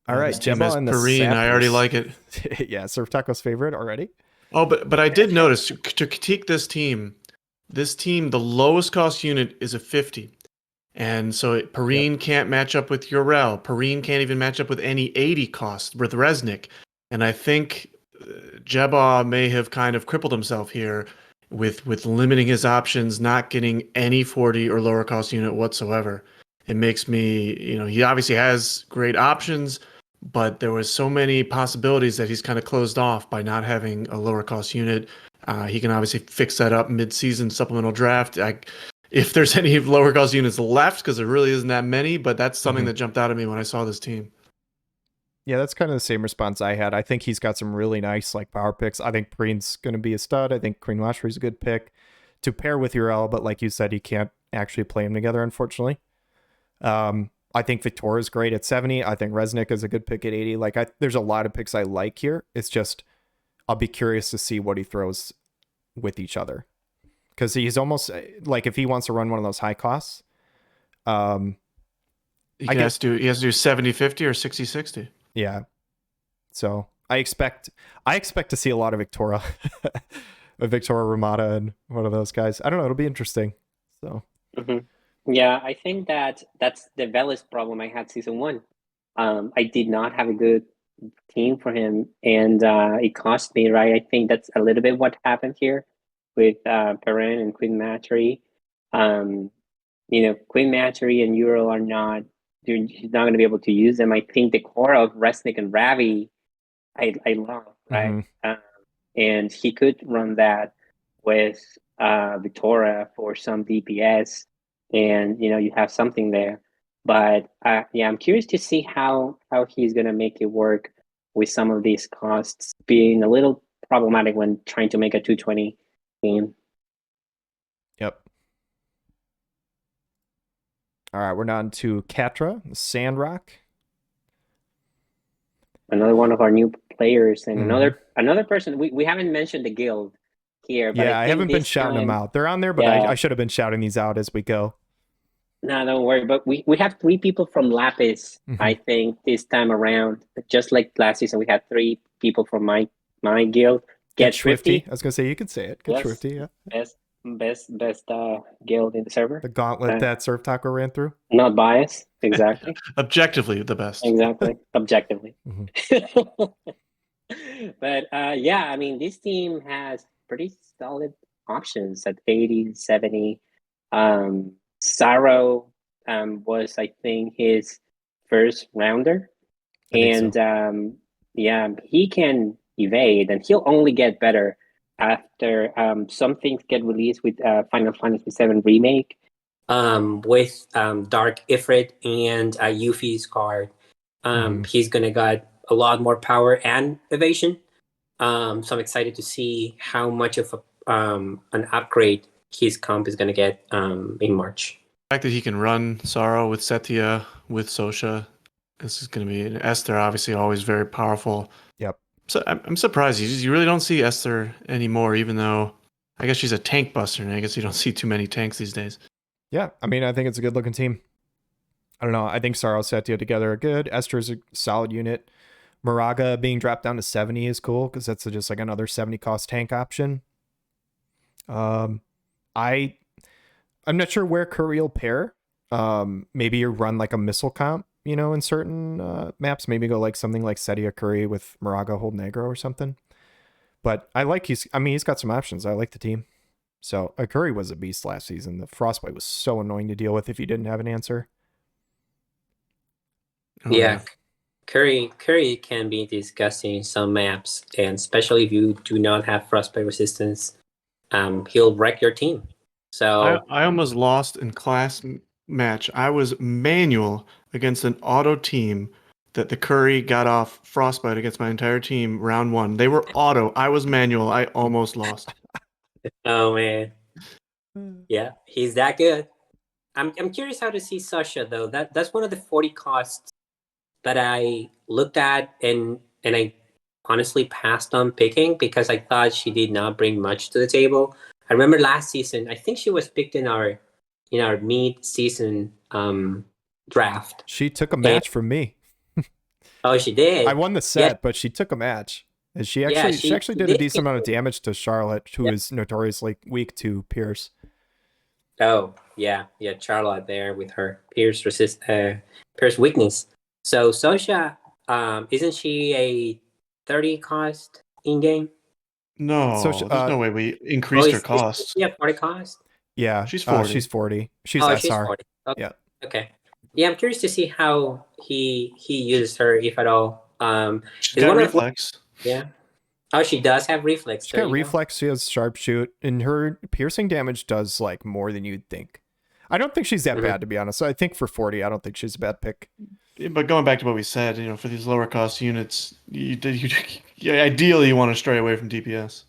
All right, This team Gemma has and the Perrine. I already Sappers. like it. Yeah, SurfTaco's favorite already. Oh, but I did notice to critique this team, the lowest cost unit is a 50. And so Perrine can't match up with Urel. Perrine can't even match up with any 80 cost with Resnick. And I think Jeba may have kind of crippled himself here with limiting his options, not getting any 40 or lower cost unit whatsoever. It makes me, he obviously has great options, but there was so many possibilities that he's kind of closed off by not having a lower cost unit. He can obviously fix that up mid-season supplemental draft. If there's any lower cost units left, because there really isn't that many, but that's something that jumped out at me when I saw this team. Yeah, that's kind of the same response I had. I think he's got some really nice like power picks. I think Perrine's going to be a stud. I think Queen Washbury's a good pick to pair with Urel, but like you said, he can't actually play them together, unfortunately. I think Victoria's great at 70. I think Resnick is a good pick at 80. Like, there's a lot of picks I like here. It's just I'll be curious to see what he throws with each other, because he's almost like, if he wants to run one of those high costs, He has to do 70-50 or 60-60. Yeah. So I expect to see a lot of Victoria, Victoria Ramada, and one of those guys. I don't know. It'll be interesting. So. Yeah, I think that's the Velis problem I had season 1. I did not have a good team for him, and it cost me, right? I think that's a little bit what happened here with Perrin and Queen Matry. Queen Matry and Euro are not. He's not going to be able to use them. I think the core of Resnick and Ravi, I love, right? And he could run that with Victoria for some DPS, and you have something there. But I'm curious to see how he's going to make it work with some of these costs being a little problematic when trying to make a 220 team. Yep. All right, we're on to Katra, Sandrock. Another one of our new players, and another person. We haven't mentioned the guild here. But I haven't been shouting them out. They're on there, but I should have been shouting these out as we go. No, don't worry. But we have three people from Lapis, I think, this time around. Just like last season, we had three people from my guild. Get Get Swifty. Swifty. I was gonna say you could say it. Get Yes. Swifty. Yeah. Best guild in the server. The gauntlet that SurfTaco ran through. Not biased. Exactly. Objectively, the best. Exactly. Objectively. Mhm. But yeah, I mean, this team has pretty solid options at 80, 70. Saro was, I think, his first rounder. I think And so. yeah, he can evade, and he'll only get better after some things get released with Final Fantasy VII Remake. With Dark Ifrit and Yuffie's card, he's gonna got a lot more power and evasion. So I'm excited to see how much of an upgrade his comp is gonna get in March. The fact that he can run Sorrow with Setia, with Sosha, this is going to be Esther. Obviously, always very powerful. Yep. So I'm surprised you really don't see Esther anymore, even though I guess she's a tank buster, and I guess you don't see too many tanks these days. Yeah, I mean, I think it's a good looking team. I don't know. I think Sorrow Setia together are good. Esther's a solid unit. Moraga being dropped down to 70 is cool because that's just like another 70 cost tank option. I'm not sure where Curry will pair. Maybe you run like a missile comp, in certain maps. Maybe go like something like Setia Curry with Moraga Hold Negro or something. But he's got some options. I like the team. So Curry was a beast last season. The Frostbite was so annoying to deal with if you didn't have an answer. Oh, yeah. Curry can be disgusting in some maps, and especially if you do not have frostbite resistance, he'll wreck your team. So I almost lost in class match. I was manual against an auto team that the Curry got off Frostbite against my entire team round 1. They were auto. I was manual. I almost lost. oh man, yeah, he's that good. I'm curious how to see Sasha though. That's one of the 40 costs that I looked at and I honestly passed on picking because I thought she did not bring much to the table. I remember last season, I think she was picked in our mid-season draft. She took a match from me. Oh, she did. I won the set, but she took a match. And she actually did a decent amount of damage to Charlotte, who is notoriously weak to Pierce. Oh, yeah, Charlotte there with her Pierce weakness. So Sosha, isn't she a 30 cost in game? No, So there's no way we increased her cost. Yeah, 40 cost. Yeah, she's 40. She's 40. She's SR. She's 40. Okay. Yeah. Okay. Yeah, I'm curious to see how he uses her, if at all. She's got reflex. Yeah. Oh, she does have reflex. She's got reflex. She has sharpshoot, and her piercing damage does like more than you'd think. I don't think she's that bad, to be honest. I think for 40, I don't think she's a bad pick. But going back to what we said, for these lower cost units, ideally you want to stray away from DPS.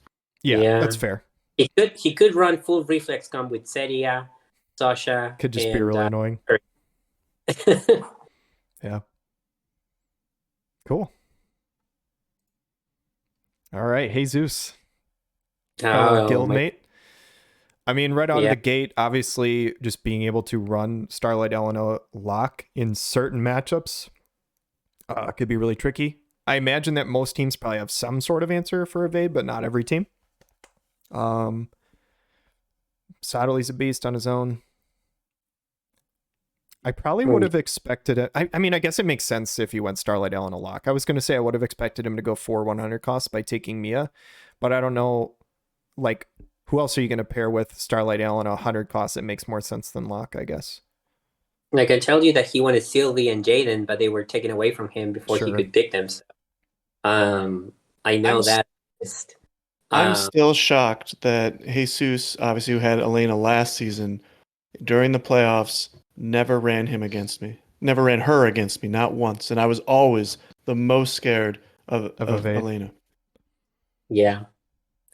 Yeah, that's fair. He could run full reflex comp with Setia, Sasha. Could just be really annoying. Yeah. Cool. All right, Jesus. Guildmate. I mean, right out of the gate, obviously, just being able to run Starlight Elena lock in certain matchups could be really tricky. I imagine that most teams probably have some sort of answer for evade, but not every team. Saddley's a beast on his own. I probably would have expected it. I mean, I guess it makes sense if you went Starlight Elena lock. I was going to say I would have expected him to go 100 costs by taking Mia, but I don't know, like, who else are you going to pair with Starlight Elena 100 costs? It makes more sense than lock, I guess. I can tell you that he wanted Sylvie and Jaden, but they were taken away from him before he could pick them. So, I know that. I'm still shocked that Jesus, obviously, who had Elena last season, during the playoffs, never ran him against me. Never ran her against me, not once. And I was always the most scared of Elena. Yeah.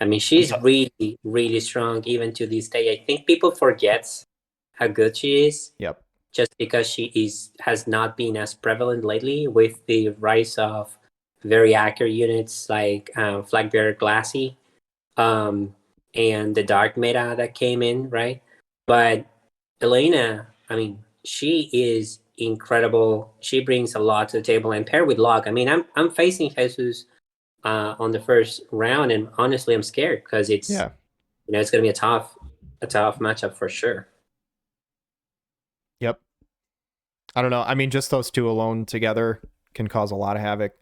I mean, she's really, really strong even to this day. I think people forget how good she is. Yep. Just because she has not been as prevalent lately with the rise of very accurate units like Flagbearer Glassy and the Dark meta that came in, right? But Elena, I mean, she is incredible. She brings a lot to the table, and paired with Locke. I mean, I'm facing Jesus on the first round, and honestly, I'm scared because it's it's going to be a tough matchup for sure. Yep. I don't know. I mean, just those two alone together can cause a lot of havoc.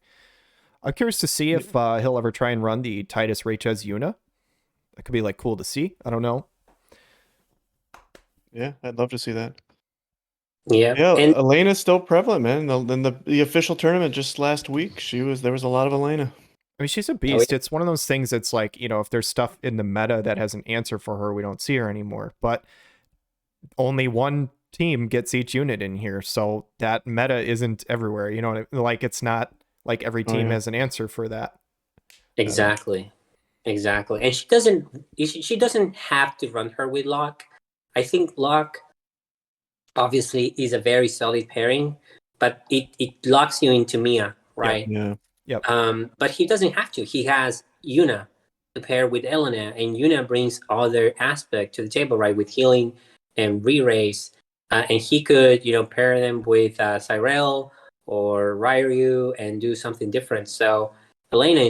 I'm curious to see if he'll ever try and run the Titus Raychez Yuna. That could be like cool to see. I don't know. Yeah, I'd love to see that. Yeah, and Elena's still prevalent, man. In the official tournament just last week, there was a lot of Elena. I mean, she's a beast. It's one of those things that's like, if there's stuff in the meta that has an answer for her, we don't see her anymore. But only one team gets each unit in here, so that meta isn't everywhere. Like it's not like every team has an answer for that. Exactly. And she doesn't have to run her with Locke. I think Locke obviously is a very solid pairing, but it locks you into Mia, right? Yep. But he doesn't have to. He has Yuna to pair with Elena, and Yuna brings other aspect to the table, right? With healing and re-raise. And he could, pair them with Cyrell or Ryu and do something different. So Elena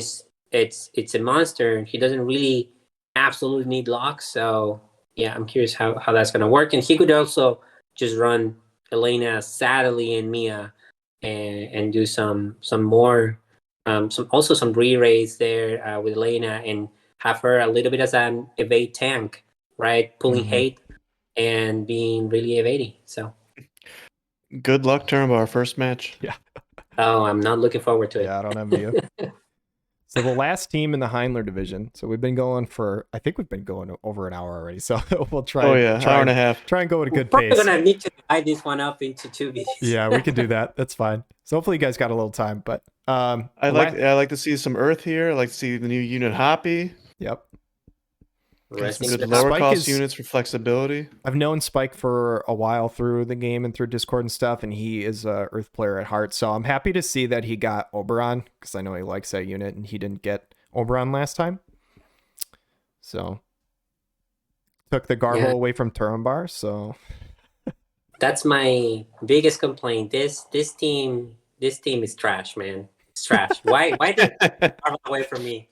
it's a monster. He doesn't really absolutely need Locke. So yeah, I'm curious how that's gonna work. And he could also just run Elena, Sadly, and Mia, and do some more, some re-raise there with Elena, and have her a little bit as an evade tank, right? Pulling hate and being really evading. So good luck, Turambar, first match. Yeah. Oh, I'm not looking forward to it. Yeah, I don't envy you. So the last team in the Heindler division. So we've been going over an hour already. So we'll try. Hour and a half. Try and go at a good We're pace. We're gonna need to divide this one up into 2 videos. Yeah, we can do that. That's fine. So hopefully you guys got a little time. But I like to see some Earth here. I like to see the new unit Hoppy. Yep. Some good lower cost units for flexibility. I've known Spike for a while through the game and through Discord and stuff, and he is a Earth player at heart. So I'm happy to see that he got Oberon, because I know he likes that unit, and he didn't get Oberon last time. So took the Garble away from Turambar. So that's my biggest complaint. This team is trash, man. It's trash. Why did Garble away from me?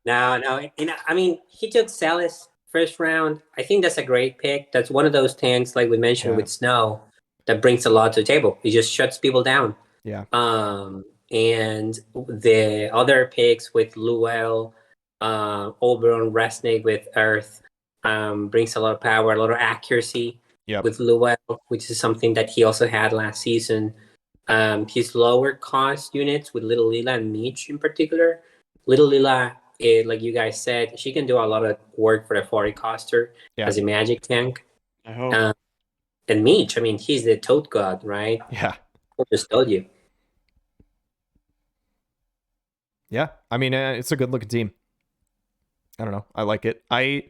No. I mean, he took Celis first round. I think that's a great pick. That's one of those tanks, like we mentioned with Snow, that brings a lot to the table. It just shuts people down. Yeah. And the other picks with Luel, Oberon, Resnick with Earth, brings a lot of power, a lot of accuracy with Luel, which is something that he also had last season. His lower cost units with Little Lila and Meech in particular. Little Lila, like you guys said, she can do a lot of work for the 40 coster as a magic tank. I hope. And Meech, I mean, he's the toad god, right? Yeah. I just told you. Yeah. I mean, it's a good looking team. I don't know. I like it. I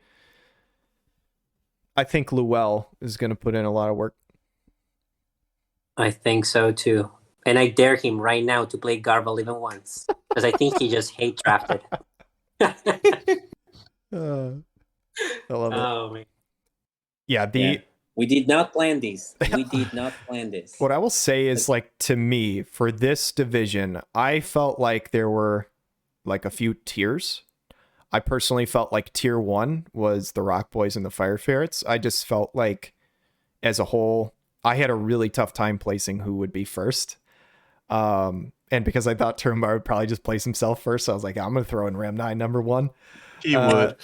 think Luel is going to put in a lot of work. I think so too. And I dare him right now to play Garble even once, because I think he just hate drafted. I love it. Oh, man. Yeah, we did not plan this. What I will say is, like, to me, for this division, I felt like there were like a few tiers. I personally felt like tier 1 was the Rock Boys and the Fire Ferrets. I just felt like, as a whole, I had a really tough time placing who would be first. And because I thought Turambar would probably just place himself first, so I was like, I'm going to throw in Ram 9 number 1. He would.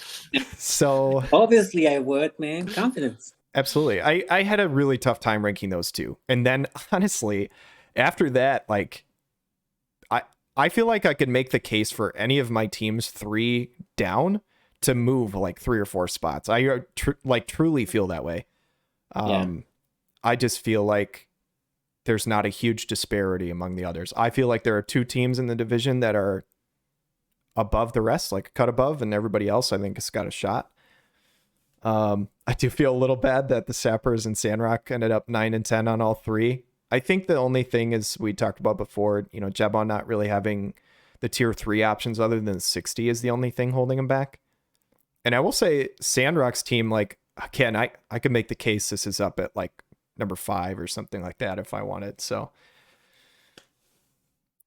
So obviously I would, man. Confidence. Absolutely. I had a really tough time ranking those two. And then, honestly, after that, like, I feel like I could make the case for any of my teams 3 down to move like 3 or 4 spots. I truly feel that way. I just feel like there's not a huge disparity among the others. I feel like there are 2 teams in the division that are above the rest, like a cut above, and everybody else I think has got a shot. I do feel a little bad that the Sappers and Sandrock ended up 9 and 10 on all 3. I think the only thing is, we talked about before, Jebon not really having the tier 3 options other than 60 is the only thing holding him back. And I will say Sandrock's team, like, again, I could make the case this is up at like number 5 or something like that if I wanted. So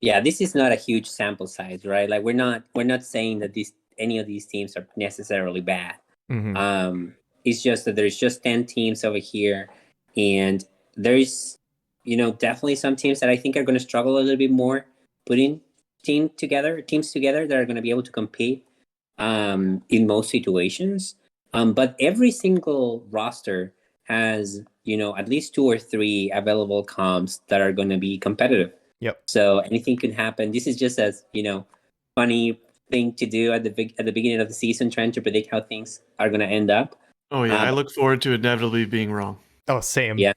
Yeah, this is not a huge sample size, right? Like we're not saying that any of these teams are necessarily bad. It's just that there's just 10 teams over here, and there's definitely some teams that I think are going to struggle a little bit more putting teams together that are going to be able to compete in most situations. But every single roster has at least 2 or 3 available comps that are going to be competitive. yep. So anything could happen. This is just as funny thing to do at the beginning of the season, trying to predict how things are going to end up. Oh yeah, I look forward to inevitably being wrong. Oh, same. Yeah.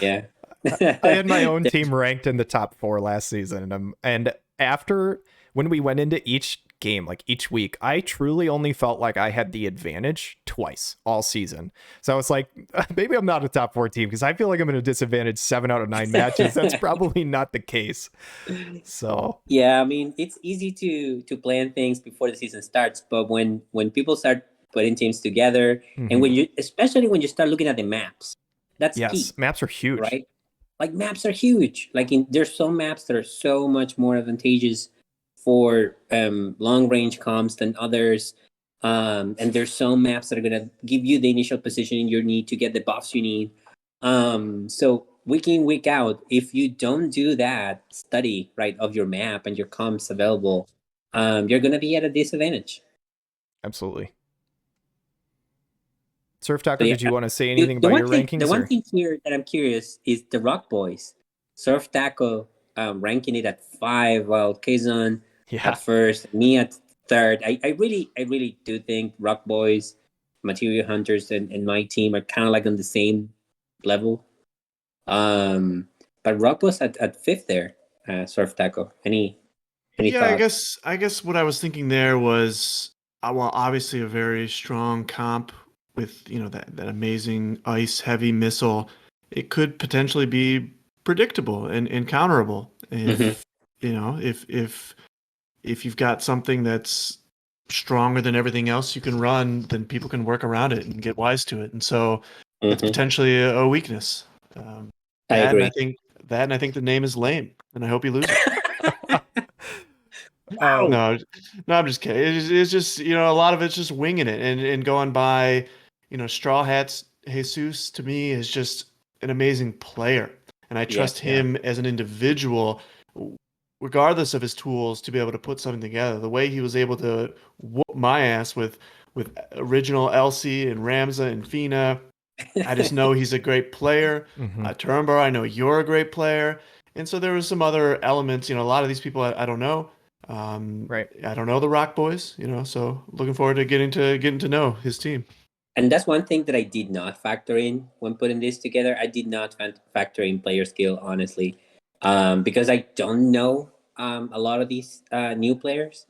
Yeah. I had my own team ranked in the top 4 last season, and after when we went into each game, like each week, I truly only felt like I had the advantage twice all season. So I was like, maybe I'm not a top 4 team because I feel like I'm in a disadvantage 7 out of 9 matches. That's probably not the case. So yeah, I mean, it's easy to plan things before the season starts, but when people start putting teams together, and especially when you start looking at the maps, that's key. Maps are huge, right? Like maps are huge. Like there's some maps that are so much more advantageous for long range comps than others. And there's some maps that are gonna give you the initial positioning you need to get the buffs you need. So week in, week out, if you don't do that study right of your map and your comps available, you're gonna be at a disadvantage. Absolutely. SurfTaco, So, yeah, did you want to say anything about your rankings? The one thing here that I'm curious is the Rock Boys. SurfTaco ranking it at 5, while KSaun at first, me at third. I really do think Rock Boys, Material Hunters, and my team are kind of like on the same level. But Rock Boys at fifth there. SurfTaco. Any thoughts? I guess what I was thinking there was, well, obviously a very strong comp with that amazing ice heavy missile. It could potentially be predictable and counterable if if you've got something that's stronger than everything else you can run, then people can work around it and get wise to it, and so it's potentially a weakness. I agree. And I think the name is lame, and I hope he loses. Wow. No, I'm just kidding. It's just a lot of it's just winging it and going by. Straw Hats Jesus to me is just an amazing player, and I trust him as an individual, regardless of his tools, to be able to put something together. The way he was able to whoop my ass with original Elsie and Ramza and Fina, I just know he's a great player. Turambar, I know you're a great player, and so there was some other elements. A lot of these people I don't know. Right. I don't know the Rock Boys. So looking forward to getting to know his team. And that's one thing that I did not factor in when putting this together. I did not factor in player skill, honestly, because I don't know a lot of these new players.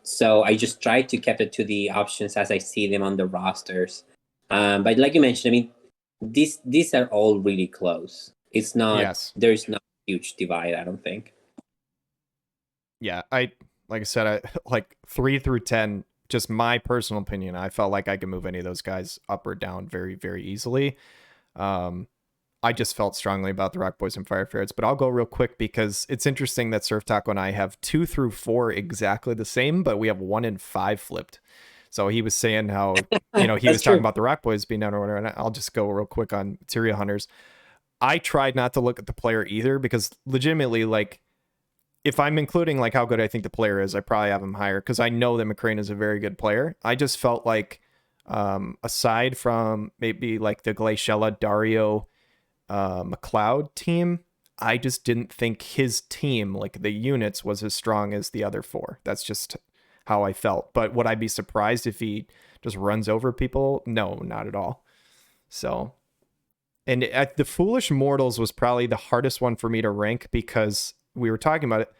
So I just tried to keep it to the options as I see them on the rosters. But like you mentioned, I mean, these are all really close. It's not. There's not a huge divide, I don't think. Yeah, like I said, I like 3 through 10. Just my personal opinion, I felt like I could move any of those guys up or down very, very easily. I just felt strongly about the Rock Boys and Fire Ferrets, but I'll go real quick because it's interesting that SurfTaco and I have 2 through 4 exactly the same, but we have 1 and 5 flipped. So he was saying how, he was talking about the Rock Boys being down or whatever, and I'll just go real quick on Materia Hunters. I tried not to look at the player either because legitimately, like, if I'm including like how good I think the player is, I probably have him higher because I know that McCrane is a very good player. I just felt like aside from maybe like the Glaciella, Dario, McLeod team, I just didn't think his team, like the units, was as strong as the other 4. That's just how I felt. But would I be surprised if he just runs over people? No, not at all. So, and the Foolish Mortals was probably the hardest one for me to rank because we were talking about it.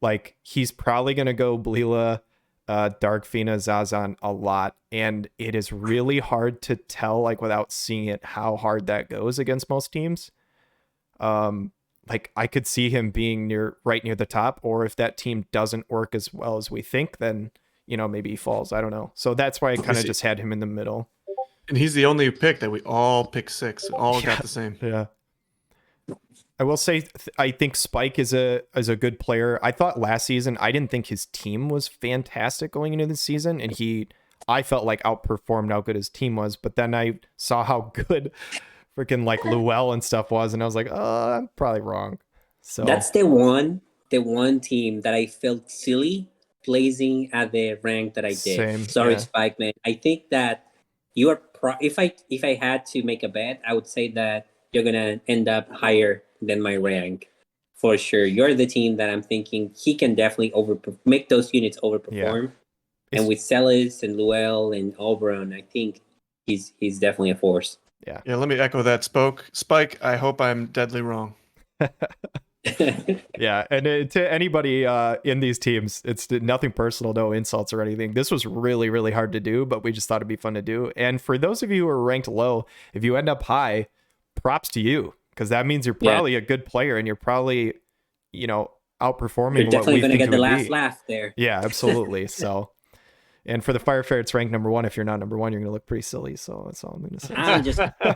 Like, he's probably going to go Blila, Dark Fina, Zazan a lot. And it is really hard to tell, like, without seeing it, how hard that goes against most teams. Like, I could see him being right near the top, or if that team doesn't work as well as we think, then, maybe he falls. I don't know. So that's why I kind of just had him in the middle. And he's the only pick that we all picked 6. All got the same. Yeah. I will say, I think Spike is a good player. I thought last season, I didn't think his team was fantastic going into the season, and I felt like outperformed how good his team was. But then I saw how good freaking like Luell and stuff was, and I was like, oh, I'm probably wrong. So that's the one team that I felt silly placing at the rank that I did. Same, Sorry, yeah. Spike, man. I think that you are if I had to make a bet, I would say that you're gonna end up higher than my rank for sure. You're the team that I'm thinking he can definitely make those units overperform. Yeah. And with Celis and Luell and Oberon, I think he's definitely a force. Yeah. Yeah, let me echo that. Spike, I hope I'm deadly wrong. Yeah, and to anybody in these teams, it's nothing personal, no insults or anything. This was really, really hard to do, but we just thought it'd be fun to do. And for those of you who are ranked low, if you end up high, props to you, because that means you're probably a good player and you're probably, outperforming. You're definitely going to get the last laugh there. Yeah, absolutely. So, and for the Fire Ferret's ranked number 1, if you're not number 1, you're going to look pretty silly. So that's all I'm going to say.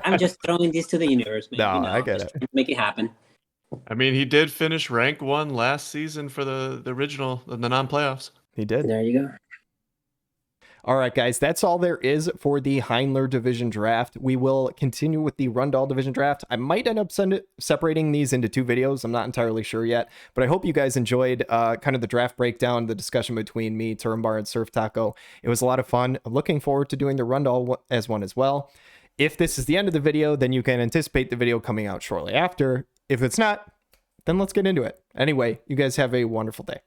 I'm just throwing this to the universe, man. No, I get it. Make it happen. I mean, he did finish rank 1 last season for the original, the non-playoffs. He did. There you go. All right, guys, that's all there is for the Heindler Division Draft. We will continue with the Rundall Division Draft. I might end up separating these into 2 videos. I'm not entirely sure yet, but I hope you guys enjoyed kind of the draft breakdown, the discussion between me, Turambar, and SurfTaco. It was a lot of fun. I'm looking forward to doing the Rundall as one as well. If this is the end of the video, then you can anticipate the video coming out shortly after. If it's not, then let's get into it. Anyway, you guys have a wonderful day.